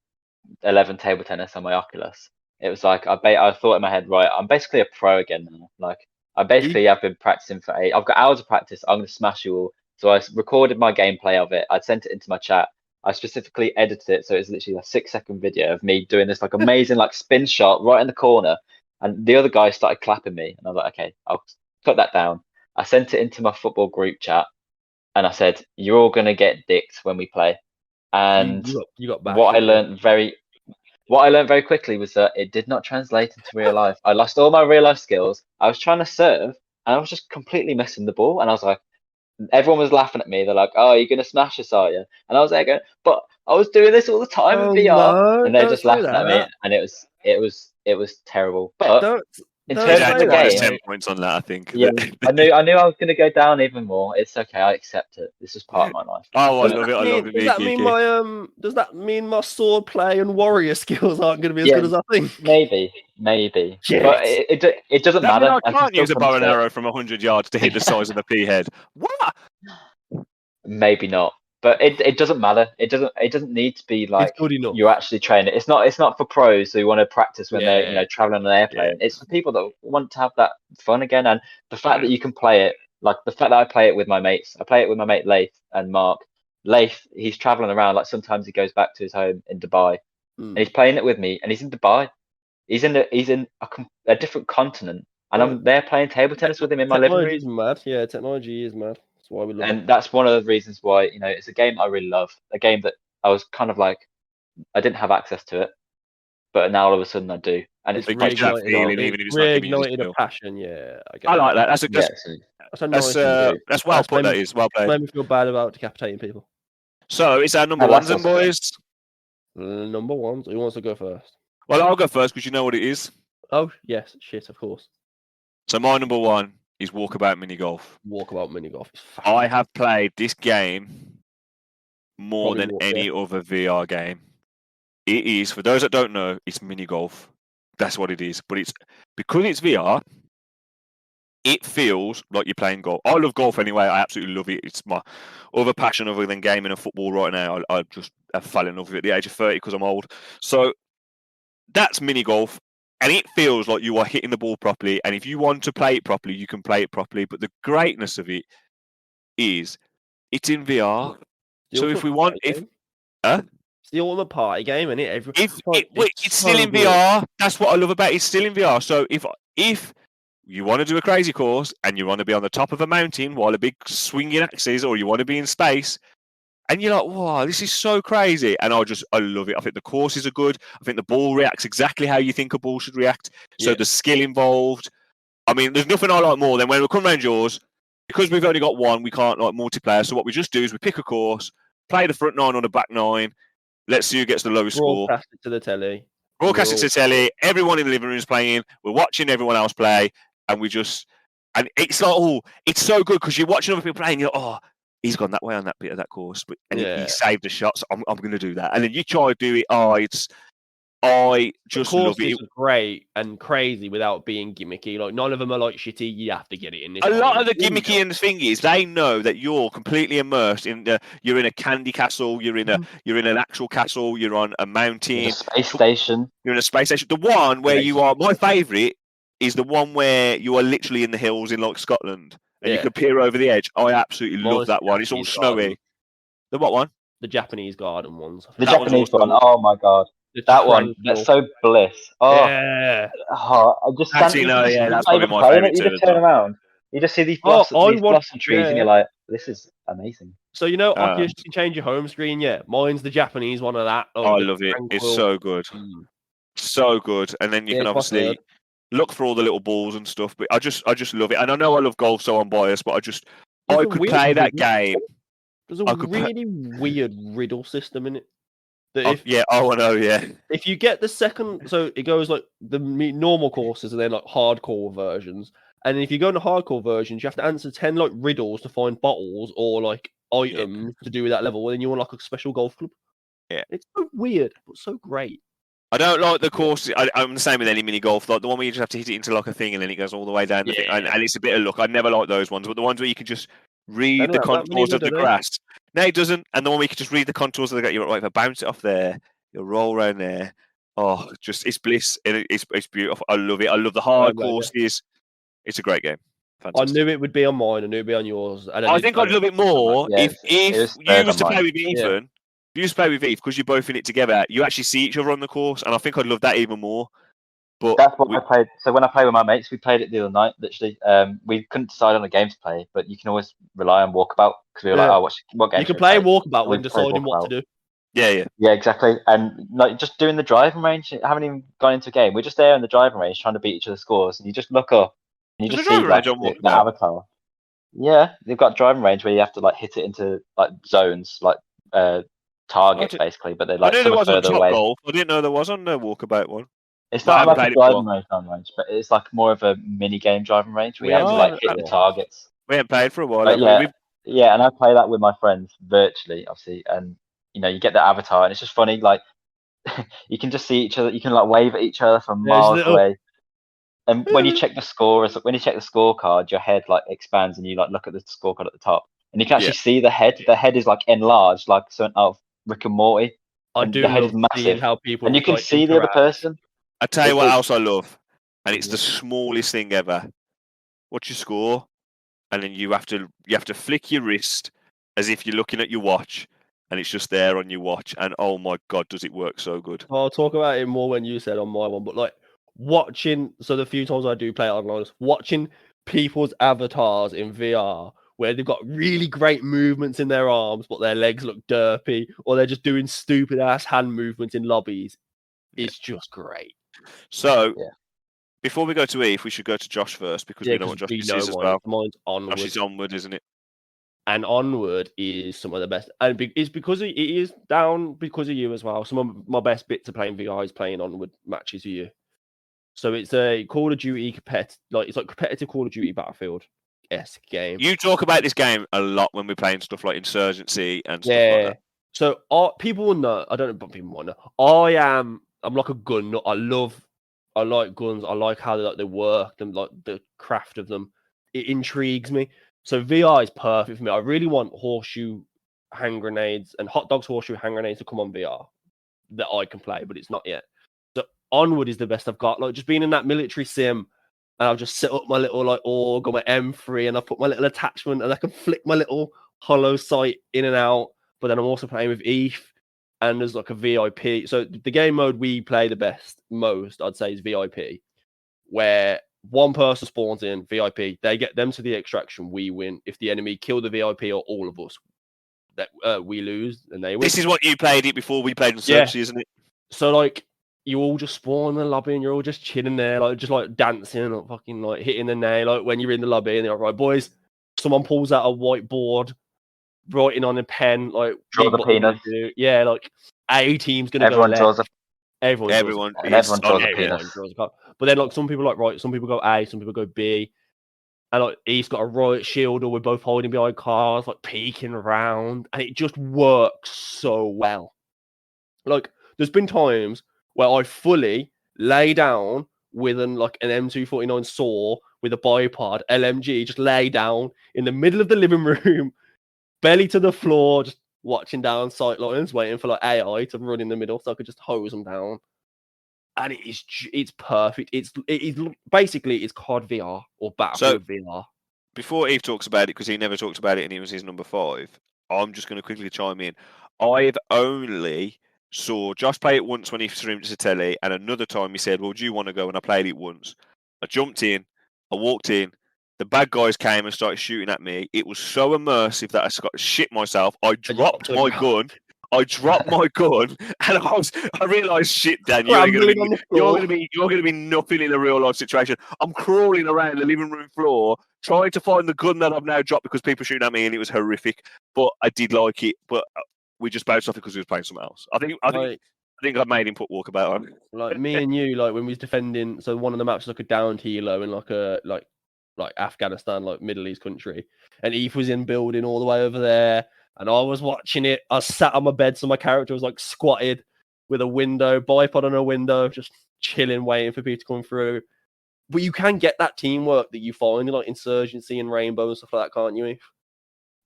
11 table tennis on my Oculus. It was like I thought in my head, right, I'm basically a pro again now. Like I basically have been practicing for I've got hours of practice. I'm gonna smash you all. So I recorded my gameplay of it. I sent it into my chat. I specifically edited it so it's literally a 6-second video of me doing this like amazing like spin shot right in the corner, and the other guy started clapping me, and I was like, okay, I'll cut that down. I sent it into my football group chat, and I said, you're all gonna get dicked when we play. And you got what I learned very quickly was that it did not translate into real life. I lost all my real life skills. I was trying to serve, and I was just completely missing the ball. And I was like, everyone was laughing at me. They're like, "Oh, you're gonna smash us, are you?" And I was there going, "But I was doing this all the time in VR," no, and they're just laughing at me, and it was terrible. But in terms of the game, 10 points on that, I think. yeah, I knew I was going to go down even more. It's okay, I accept it. This is part of my life. Oh, I love it. I love it. Does that mean does that mean my sword play and warrior skills aren't going to be as good as I think? Maybe. Yes. But it doesn't matter. I can't use a bow and arrow from 100 yards to hit the size of a pea head. What? Maybe not. But it doesn't matter. It doesn't need to be like good enough. you actually train it. It's not for pros who want to practice when they're traveling on an airplane. Yeah. It's for people that want to have that fun again. And the fact that you can play it, like the fact that I play it with my mates. I play it with my mate Leith and Mark. Leith, he's traveling around. Like sometimes he goes back to his home in Dubai, and he's playing it with me. And he's in Dubai. He's in a different continent, and I'm there playing table tennis with him in my living room. Technology is mad. Yeah, technology is mad. That's why we love it. And that's one of the reasons why, it's a game I really love. A game that I was kind of like, I didn't have access to it, but now all of a sudden I do. And it's reignited a passion. Yeah, I like that. That's that's well put. That is well played. Made me feel bad about decapitating people. So it's our number ones, then, boys. Number ones. Who wants to go first? Well, I'll go first because you know what it is. Oh yes, shit, of course. So my number one is Walkabout Mini Golf. Walkabout Mini Golf. I have played this game more than any other VR game. It is, for those that don't know, it's mini golf. That's what it is. But it's because it's VR, it feels like you're playing golf. I love golf anyway. I absolutely love it. It's my other passion other than gaming and football right now. I just have fallen in love with it at the age of 30 because I'm old. So that's mini golf. And it feels like you are hitting the ball properly. And if you want to play it properly, you can play it properly. But the greatness of it is it's in VR. So if we want... It's the ultimate party game, isn't it? It's still in VR. That's what I love about it. It's still in VR. So if you want to do a crazy course and you want to be on the top of a mountain while a big swinging axe is, or you want to be in space, and you're like, wow, this is so crazy. And I love it. I think the courses are good. I think the ball reacts exactly how you think a ball should react. So the skill involved. I mean, there's nothing I like more than when we come around yours, because we've only got one, we can't like multiplayer. So what we just do is we pick a course, play the front nine or the back nine. Let's see who gets the lowest score. Broadcast it to the telly. Broadcast it to the telly. Everyone in the living room is playing. We're watching everyone else play. And and it's like, it's so good because you're watching other people playing. You're like, oh, he's gone that way on that bit of that course, and he saved a shot. So I'm going to do that. And then you try to do it. I just love it. It's great and crazy without being gimmicky. Like none of them are like shitty. You have to get it in this. A lot of the gimmicky and the thing is, they know that you're completely immersed in you're in a candy castle. You're in an actual castle. You're on a mountain. Space station. You're in a space station. The one where you are. My favourite is the one where you are literally in the hills in like Scotland. And you can peer over the edge. I absolutely love that one. It's all snowy. The what one? The Japanese garden ones. The Japanese one. Oh my god. That one. That's so bliss. Oh, yeah. I just that's probably my favourite too. You just turn around. You just see these blossom trees, and you're like, "This is amazing." So Oculus can change your home screen. Yeah, mine's the Japanese one of that. I love it. It's so good, so good. And then you can obviously look for all the little balls and stuff. But I just love it. And I know I love golf, so I'm biased. But I could play that game. There's a really weird riddle system in it. I know, yeah. If you get the second, so it goes like the normal courses and then like hardcore versions. And if you go into hardcore versions, you have to answer 10 like riddles to find bottles or like items to do with that level. And then you want like a special golf club. Yeah. It's so weird, but so great. I don't like the course. I'm the same with any mini golf. Like the one where you just have to hit it into like a thing and then it goes all the way down the thing. And it's a bit of luck. I never like those ones. But the ones where you can just read the contours of the grass. No, it doesn't. And the one where you can just read the contours of the grass. You're right, if I bounce it off there, You roll around there. Oh, just it's bliss. It's beautiful. I love it. I love the hard courses. It's a great game. Fantastic. I knew it would be on mine. I knew it'd be on yours. And I think I'd love it more if you was to play with Ethan. If you was to play with Ethan, because you're both in it together, you actually see each other on the course, and I think I'd love that even more. But that's what I played. So when I played with my mates, we played it the other night. Literally, we couldn't decide on a game to play, but you can always rely on Walkabout because we were like, "Oh, what game?" You can play Walkabout when deciding what to do. Yeah, exactly. And like just doing the driving range, I haven't even gone into a game. We're just there in the driving range trying to beat each other's scores, and you just look up and you just see like the avatar. Yeah, they've got driving range where you have to like hit it into like zones, like targets basically, but they're like further away. I didn't know there was on the Walkabout one. It's not like a driving range, but it's like more of a mini game driving range where you have to like hit the targets. We haven't played for a while. Yeah, and I play that with my friends virtually, obviously, and you get the avatar, and it's just funny. Like you can just see each other. You can like wave at each other from miles away. And when you check the scorecard, your head like expands, and you like look at the scorecard at the top, and you can actually see the head. The head is like enlarged, like something out of Rick and Morty. The head is massive, how people and you can see the other person. I tell you what else I love, and it's the smallest thing ever. What's your score? And then you have to flick your wrist as if you're looking at your watch, and it's just there on your watch. And oh my god, does it work so good? I'll talk about it more when you said on my one, but like watching. So the few times I do play it online, watching people's avatars in VR where they've got really great movements in their arms, but their legs look derpy, or they're just doing stupid ass hand movements in lobbies. It's just great. So, before we go to Eve, we should go to Josh first because we know what Josh is as well. Mine's Onward. Josh is Onward, isn't it? And Onward is some of the best. And it's because it is down because of you as well. Some of my best bits of playing VR is playing Onward matches with you. So it's a Call of Duty it's like competitive Call of Duty Battlefield-esque game. You talk about this game a lot when we're playing stuff like Insurgency and stuff like that. So people will know. I don't know, but people will know. I'm like a gun nut. I like guns. I like how they work and like the craft of them. It intrigues me. So VR is perfect for me. I really want horseshoe hand grenades and hot dogs horseshoe hand grenades to come on VR that I can play, but it's not yet. So Onward is the best I've got. Like just being in that military sim, and I've just set up my little like AUG or my M3, and I put my little attachment, and I can flick my little hollow sight in and out. But then I'm also playing with Eve. And there's like a VIP. So the game mode we play the most, I'd say, is VIP, where one person spawns in VIP. They get them to the extraction. We win. If the enemy kill the VIP or all of us, that we lose and they win. This is what you played it before we played Insurgency, isn't it? So like you all just spawn in the lobby and you're all just chilling there, like just like dancing or fucking like hitting the nail. Like when you're in the lobby and they're like, right, boys, someone pulls out a whiteboard. Writing on a pen, like draw the peanut. Yeah, like A team's gonna everyone go draws left. Everyone draws a peanut. But then like some people like right, some people go A, some people go B, and like E's got a riot shield, or we're both holding behind cars, like peeking around, and it just works so well. Like there's been times where I fully lay down with an M249 saw with a bipod LMG, just lay down in the middle of the living room. Belly to the floor, just watching down sight lines, waiting for like AI to run in the middle so I could just hose them down. And it's perfect. It is basically it's COD VR or Battlefield VR. Before Eve talks about it, because he never talked about it and it was his number 5, I'm just going to quickly chime in. I've only saw Josh play it once when he streamed to telly, and another time he said, well, do you want to go? And I played it once. I jumped in, I walked in, the bad guys came and started shooting at me. It was so immersive that I got to shit myself. I dropped my gun. And I realised, shit, Dan, you're going to be nothing in a real life situation. I'm crawling around the living room floor trying to find the gun that I've now dropped because people shooting at me, and it was horrific. But I did like it. But we just bounced off it because we was playing something else. I think I made him put Walkabout on. Like me and you, like when we was defending. So one of the maps was like a downed helo in like Afghanistan, like Middle East country, and Eve was in building all the way over there, and I was watching it. I sat on my bed, so my character was like squatted with a bipod on a window, just chilling, waiting for people to come through. But you can get that teamwork that you find in like Insurgency and Rainbow and stuff like that, can't you, Eve?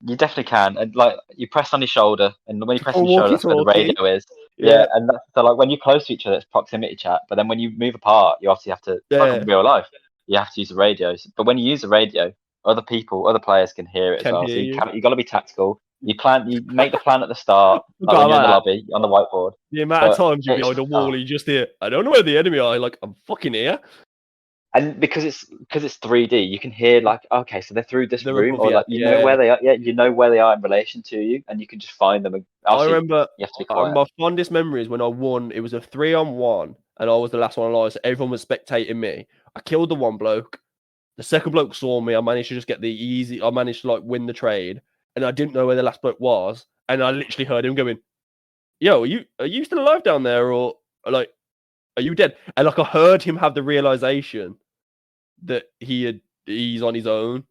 You definitely can, and like you press on your shoulder, and when you press on Oh, your shoulder, that's where the walkie-talkie. radio is. Yeah. And so like when you're close to each other, it's proximity chat. But then when you move apart, you obviously have to. Like in real life, you have to use the radios. But when you use the radio, other players can hear it as well. So you got to be tactical. You make the plan at the start, like when you're in the lobby on the whiteboard. The amount of times you're behind a wall, you just hear, I don't know where the enemy are. Like, I'm fucking here. And because it's 3D, you can hear like, okay, so they're through this room, or like you know where they are. Yeah, you know where they are in relation to you, and you can just find them. I remember you have to be quiet. My fondest memory is when I won. It was a 3-on-1, and I was the last one alive, so everyone was spectating me. I killed the one bloke. The second bloke saw me. I managed to just get I managed to like win the trade, and I didn't know where the last bloke was, and I literally heard him going, "Yo, are you still alive down there, or like, are you dead?" And like I heard him have the realization that he's on his own,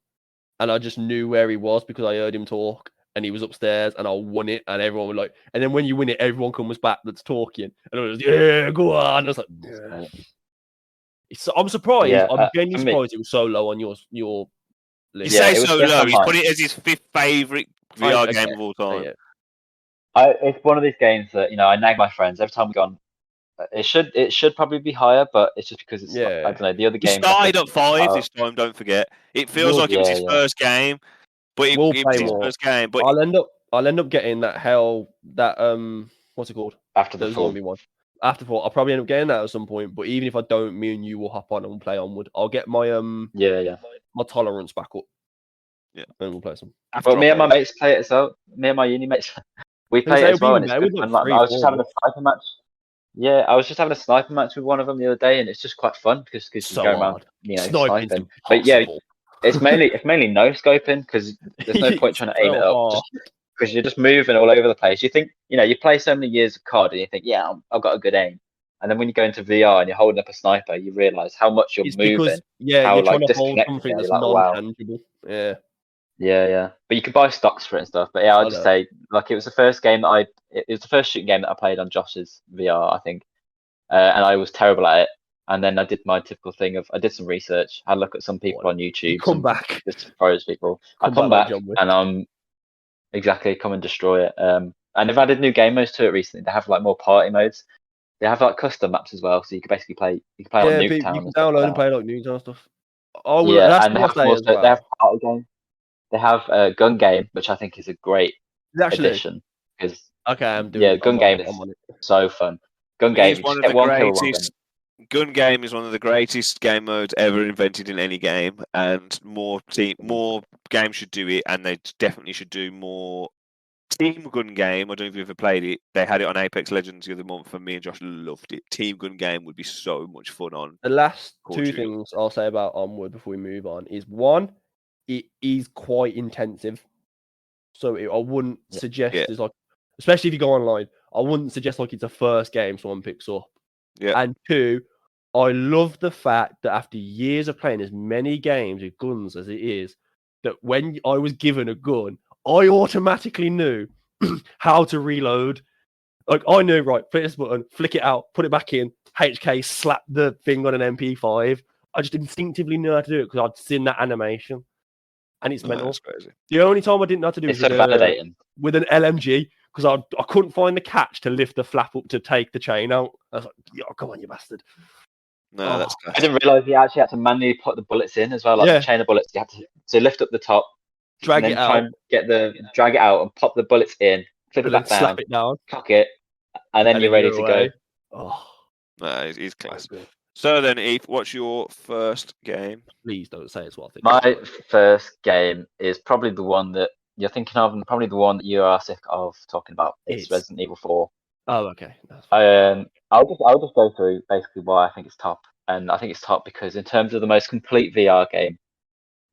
and I just knew where he was because I heard him talk, and he was upstairs, and I won it, and everyone was like, and then when you win it, everyone comes back that's talking, and I was go on. I was like, yeah. I'm surprised. Yeah, I'm genuinely surprised it was so low on your list. You say so low. He's put it as his 5th favourite VR game of all time. It's one of these games that I nag my friends every time we go on. It should probably be higher, but it's just because it's I don't know, the other game. He started at 5 this time. Don't forget. It feels like it was his first game, but it was his first game. But I'll end up getting that what's it called? After the zombie one. After 4, I'll probably end up getting that at some point. But even if I don't, me and you will hop on and we'll play Onward. I'll get my my tolerance back up. Yeah, and we'll play some. But me and my mates play it as well. Me and my uni mates, we play it as well, and it's good. And, I was just having a sniper match. Yeah, I was just having a sniper match with one of them the other day, and it's just quite fun because you go around, sniping. But yeah, it's mainly no scoping because there's no point trying to aim it up because you're just moving all over the place. You think you play so many years of COD, and you think, yeah, I've got a good aim, and then when you go into VR and you're holding up a sniper, you realise how much you're moving. Because, you're trying to hold something that's non-tangible. Wow. Yeah. But you could buy stocks for it and stuff. But yeah, I'll just say, like, it was the first game that it was the first shooting game that I played on Josh's VR, I think. And I was terrible at it. And then I did my typical thing of I did some research, had a look at some people on YouTube. Come back. Just pros people. I come back and come and destroy it. And they've added new game modes to it recently. They have like more party modes. They have like custom maps as well, so you can basically play. You can play like Nuketown. You can download and play like Nuketown stuff. Oh yeah, and they have party game. They have a gun game, which I think is a great addition. I'm doing it. Gun game is so fun. Gun game is one of the greatest. Gun game is one of the greatest game modes ever invented in any game, and more games should do it, and they definitely should do more. Team Gun Game, I don't know if you've ever played it. They had it on Apex Legends the other month, and me and Josh loved it. Team Gun Game would be so much fun on. The last two things I'll say about Onward before we move on is one, it is quite intensive. So I wouldn't suggest it's like, especially if you go online, I wouldn't suggest like it's a first game someone picks up. Yeah. And two, I love the fact that after years of playing as many games with guns as it is, that when I was given a gun, I automatically knew how to reload. Like, I knew, right, click this button, flick it out, put it back in, HK, slap the thing on an MP5. I just instinctively knew how to do it because I'd seen that animation. And it's mental. That's crazy. The only time I didn't know how to do it was with an LMG because I couldn't find the catch to lift the flap up to take the chain out. I was like, yo, come on, you bastard. No, that's crazy. I didn't realise you actually had to manually put the bullets in as well, like the chain of bullets. You had to lift up the top. Drag it out. Try and drag it out and pop the bullets in, flip it back down, slap it down, cock it, and then you're ready to go. Oh, no, he's class. So then, Eve, what's your first game? Please don't say it's what I think. My first game is probably the one that you're thinking of, and probably the one that you are sick of talking about. It's Resident Evil 4. Oh, okay. I'll just go through basically why I think it's top, and I think it's top because in terms of the most complete VR game.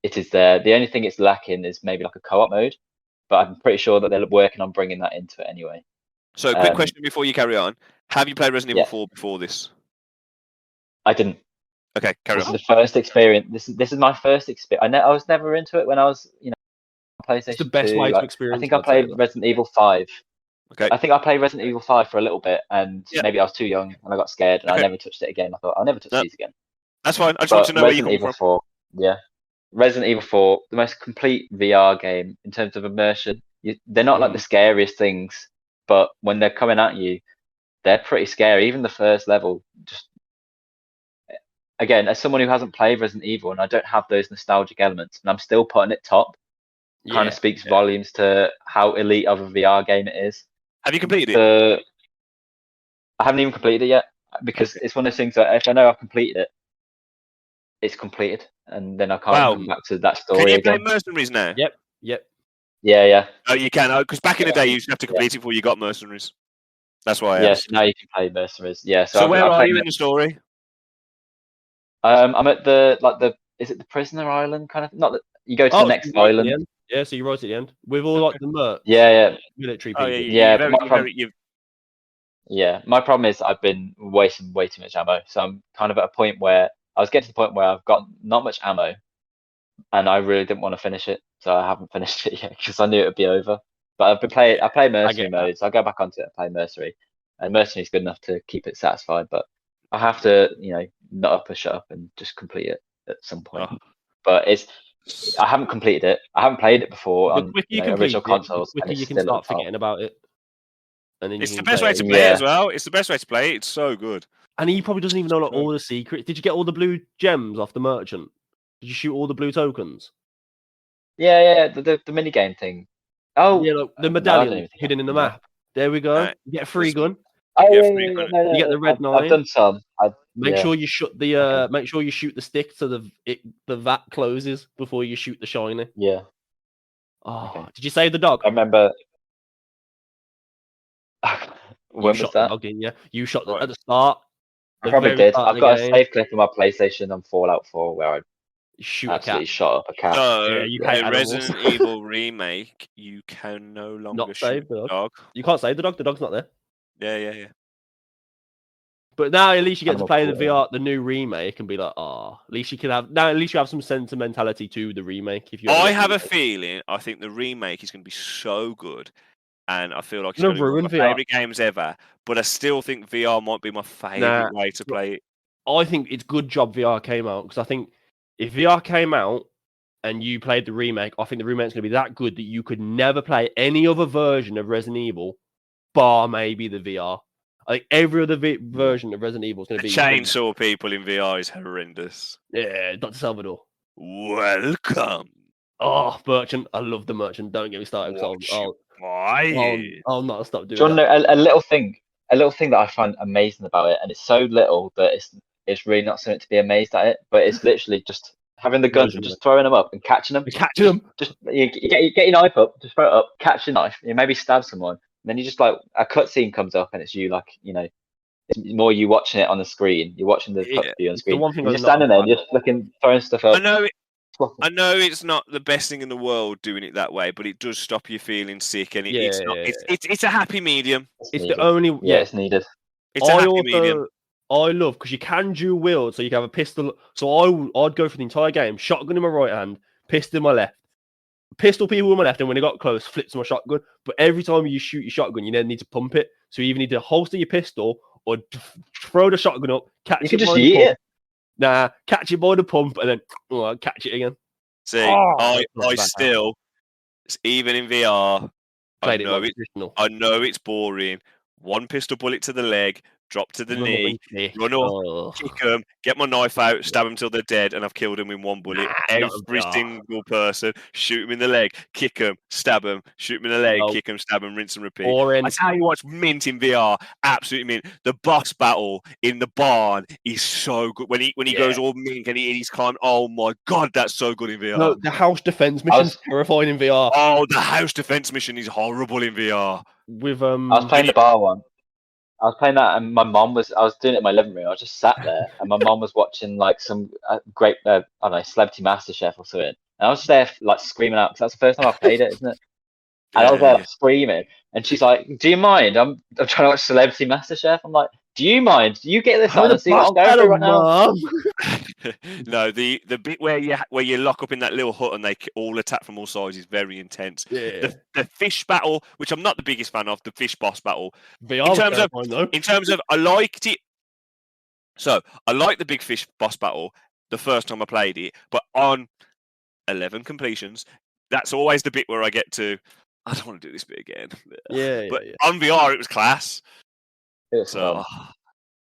It is there. The only thing it's lacking is maybe like a co-op mode, but I'm pretty sure that they're working on bringing that into it anyway. So, quick question before you carry on: have you played Resident Evil 4 before this? I didn't. Okay, carry on. This is the first experience. This is my first experience. I was never into it when I was, PlayStation. It's the best way to experience. I think I played Resident Evil 5. Okay. I think I played Resident Evil 5 for a little bit, and maybe I was too young and I got scared, and I never touched it again. I thought I'll never touch these again. That's fine. I just want to know where you come from. 4, yeah. Resident Evil 4, the most complete VR game in terms of immersion. They're not like the scariest things, but when they're coming at you, they're pretty scary. Even the first level, just again, as someone who hasn't played Resident Evil and I don't have those nostalgic elements, and I'm still putting it top, kind of speaks volumes to how elite of a VR game it is. Have you completed it? I haven't even completed it yet because it's one of those things that if I know I've completed it, it's completed, and then I can't come back to that story again. Can you play Mercenaries now? Yep. Yeah. Oh, you can. Because back in the day, you used to have to complete it before you got Mercenaries. That's why. Yes, now you can play Mercenaries. Yeah. So where are you in the story? I'm at is it the prisoner island kind of? Not that you go to the next island. Yeah, so you're right at the end with all like the mercs. Yeah. Military people. My problem is I've been wasting way too much ammo, so I'm kind of at a point where I was getting to the point where I've got not much ammo, and I really didn't want to finish it, so I haven't finished it yet because I knew it would be over. But I play mercenary mode, so I go back onto it and play mercenary, and mercenary is good enough to keep it satisfied. But I have to, nut up or shut up and just complete it at some point. But I haven't completed it. I haven't played it before on original consoles. The quicker you can start forgetting about it. And then it's the best way to play it as well. It's the best way to play it. It's so good. And he probably doesn't even know all the secrets. Did you get all the blue gems off the merchant? Did you shoot all the blue tokens? Yeah. The mini game thing. Oh, yeah, the medallion hidden in the map. There we go. You get a free gun. Oh, you get the red 9. I've done some. Make sure you shoot the Make sure you shoot the stick so the vat closes before you shoot the shiny. Yeah. Oh, okay. Did you save the dog? I remember. When you was that? The dog, didn't you? You shot the, at the start. I probably did. I've got a save clip on my PlayStation on Fallout 4 where I absolutely shot up a cat. So, the Resident Evil remake, you can no longer shoot the dog. You can't save the dog. The dog's not there. Yeah. But now at least you get to play the VR, the new remake, and be like, at least you can have now. At least you have some sentimentality to the remake. If you, I have a feeling, I think the remake is going to be so good, and I feel like it's going to be one of my favorite games ever. But I still think VR might be my favorite way to play it. I think it's good job VR came out because I think if VR came out and you played the remake, I think the remake's going to be that good that you could never play any other version of Resident Evil, bar maybe the VR. I think every other version of Resident Evil is going to be chainsaw people in VR is horrendous. Yeah, Dr. Salvador. Welcome. Oh, Merchant. I love the Merchant. Don't get me started. I'll not stop doing it. Do you want to know a little thing that I find amazing about it, and it's so little that it's really not something to be amazed at it, but it's literally just having the guns and just throwing them up and catching them. Just you get your knife up, just throw it up, catch your knife, you maybe stab someone. Then you just like a cutscene comes up and it's you it's more you watching it on the screen. You're watching the cutscene on the screen. You're just standing there, and just looking, throwing stuff up. I know it's not the best thing in the world doing it that way, but it does stop you feeling sick, and it's a happy medium. It's the only it's needed. It's a happy medium. I love because you can dual wield, so you can have a pistol. So I'd go for the entire game, shotgun in my right hand, pistol in my left. Pistol people in my left, and when it got close, flips my shotgun. But every time you shoot your shotgun, you then need to pump it. So you either need to holster your pistol or throw the shotgun up, catch it. You can just eat it. Nah, catch it by the pump and then catch it again. See, I still, even in VR, I know it's boring. One pistol bullet to the leg, drop to the knee, run up, kick them, get my knife out, stab them till they're dead, and I've killed them in one bullet. Every single person, shoot them in the leg, kick them, stab them, shoot them in the leg, kick them, stab them, rinse and repeat. I tell you what's mint in VR, absolutely mint. The boss battle in the barn is so good. When he goes all mink and he's climbing, oh my god, that's so good in VR. No, the house defense mission is terrifying in VR. Oh, the house defense mission is horrible in VR. With I was playing the bar one. I was playing that, and I was doing it in my living room. I was just sat there, and my mom was watching like some great, I don't know, Celebrity MasterChef or something. And I was just there like screaming out because that's the first time I played it, isn't it? And I was there like, screaming, and she's like, "Do you mind? I'm trying to watch Celebrity MasterChef." I'm like, "Do you mind? Do you get this on and see what I'm going through right now?" No, the bit where you lock up in that little hut and they all attack from all sides is very intense. Yeah. The fish battle, which I'm not the biggest fan of, the fish boss battle. VR in terms of, I liked it. So I liked the big fish boss battle the first time I played it, but on 11 completions. That's always the bit where I get to, I don't want to do this bit again. But on VR, it was class. It was So, fun.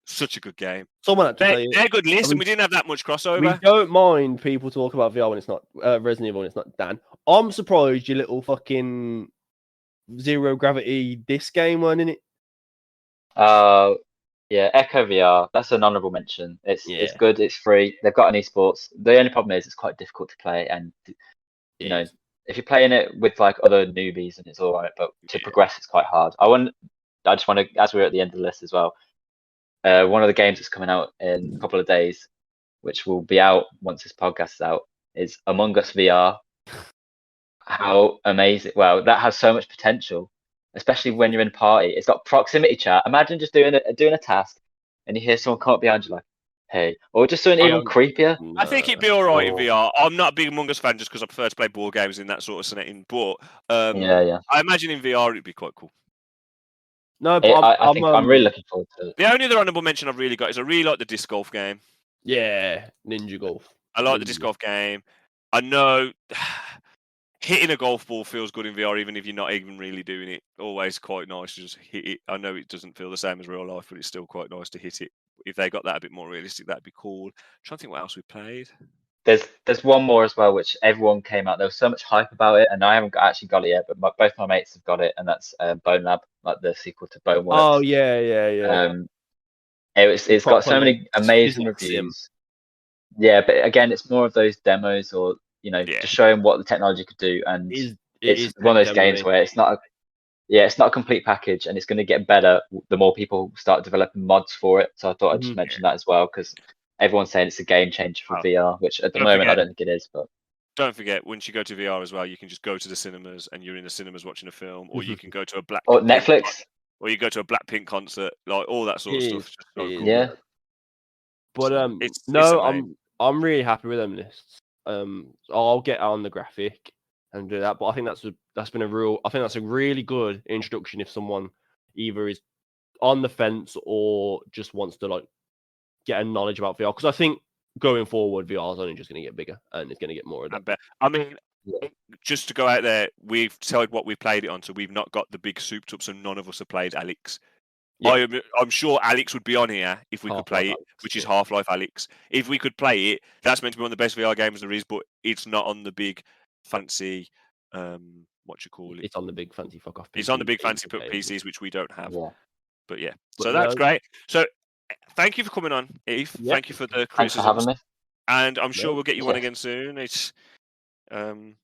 such a good game. Someone had to say They're good list, and we didn't have that much crossover. We don't mind people talk about VR when it's not Resident Evil when it's not Dan. I'm surprised your little fucking zero gravity disc game weren't in it. Yeah, Echo VR. That's an honourable mention. It's good. It's free. They've got an esports. The only problem is it's quite difficult to play, and you know, if you're playing it with like other newbies, and it's all right, but to progress, it's quite hard. I just want to, as we're at the end of the list as well. One of the games that's coming out in a couple of days, which will be out once this podcast is out, is Among Us VR. How amazing! Well, that has so much potential, especially when you're in a party. It's got proximity chat. Imagine just doing a task, and you hear someone come up behind you like, "Hey," or just something even creepier. I think it'd be all right in VR. I'm not a big Among Us fan just because I prefer to play board games in that sort of setting. But I imagine in VR it'd be quite cool. No, but I'm really looking forward to it. The only other honourable mention I've really got is I really like the disc golf game. Yeah, Ninja Golf. I like the disc golf game. I know hitting a golf ball feels good in VR, even if you're not even really doing it. Always quite nice to just hit it. I know it doesn't feel the same as real life, but it's still quite nice to hit it. If they got that a bit more realistic, that'd be cool. I'm trying to think what else we played. There's one more as well, which everyone came out. There was so much hype about it, and I haven't actually got it yet. But both my mates have got it, and that's Bone Lab, like the sequel to Bone Works. Oh yeah. It's got so many amazing reviews. Yeah, but again, it's more of those demos, or just showing what the technology could do, and it's one of those games where it's not a complete package, and it's going to get better the more people start developing mods for it. So I thought I'd just mention that as well, because everyone's saying it's a game changer for VR, which at the moment I don't think it is. But don't forget, once you go to VR as well, you can just go to the cinemas and you're in the cinemas watching a film, or you can go to a Netflix, or you go to a Blackpink concert, like all that sort of stuff. Just so cool. Yeah. But I'm really happy with them lists. I'll get on the graphic and do that. But I think that's a really good introduction if someone either is on the fence or just wants to like get a knowledge about VR. Because I think going forward, VR is only just going to get bigger and it's going to get more of that. I mean, just to go out there, we've told what we played it on, so we've not got the big souped up, so none of us have played Alex. Yeah. I'm sure Alex would be on here if we could play it, which is Half-Life Alex. If we could play it, that's meant to be one of the best VR games there is, but it's not on the big fancy, what you call it? It's on the big fancy fuck off PCs. It's on the big fancy PCs, which we don't have. Yeah. But yeah, so that's great. So thank you for coming on, Eve. Yeah. Thank you for the criticism. Thanks for having me. And I'm sure we'll get you on again soon. It's the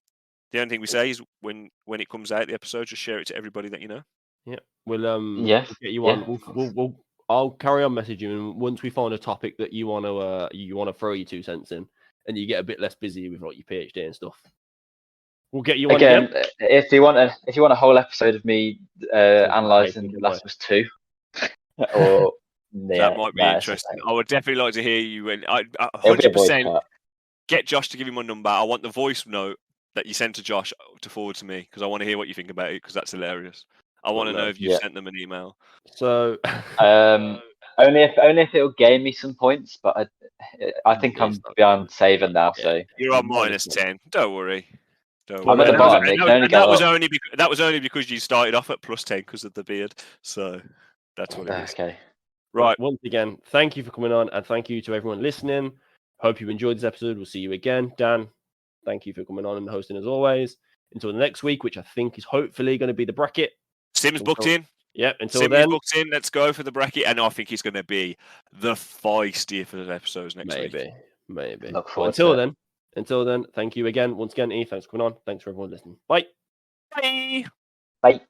only thing we say is when it comes out, the episode, just share it to everybody that you know. Yeah, we'll get you on. I'll carry on messaging you, and once we find a topic that you want to throw your 2 cents in, and you get a bit less busy with like your PhD and stuff, we'll get you on again. If you want a whole episode of me analysing Last of Us 2, or that might be interesting. I would definitely like to hear you. And I 100% get Josh to give me my number. I want the voice note that you sent to Josh to forward to me because I want to hear what you think about it because that's hilarious. I want to know if you sent them an email. So, only if it'll gain me some points, but I think I'm beyond saving now. So you're on -10. Don't worry. I'm at the bottom. That was only because you started off at +10 because of the beard. So that's what it is. Okay. Right. Once again, thank you for coming on, and thank you to everyone listening. Hope you enjoyed this episode. We'll see you again, Dan. Thank you for coming on and hosting as always. Until the next week, which I think is hopefully going to be the bracket. Sim's booked in. Yep. Until Sim's then, booked in. Let's go for the bracket, and I think he's going to be the feistiest of the episodes next week. Maybe. Until then, thank you again. Once again, E, thanks for coming on. Thanks for everyone listening. Bye. Bye. Bye.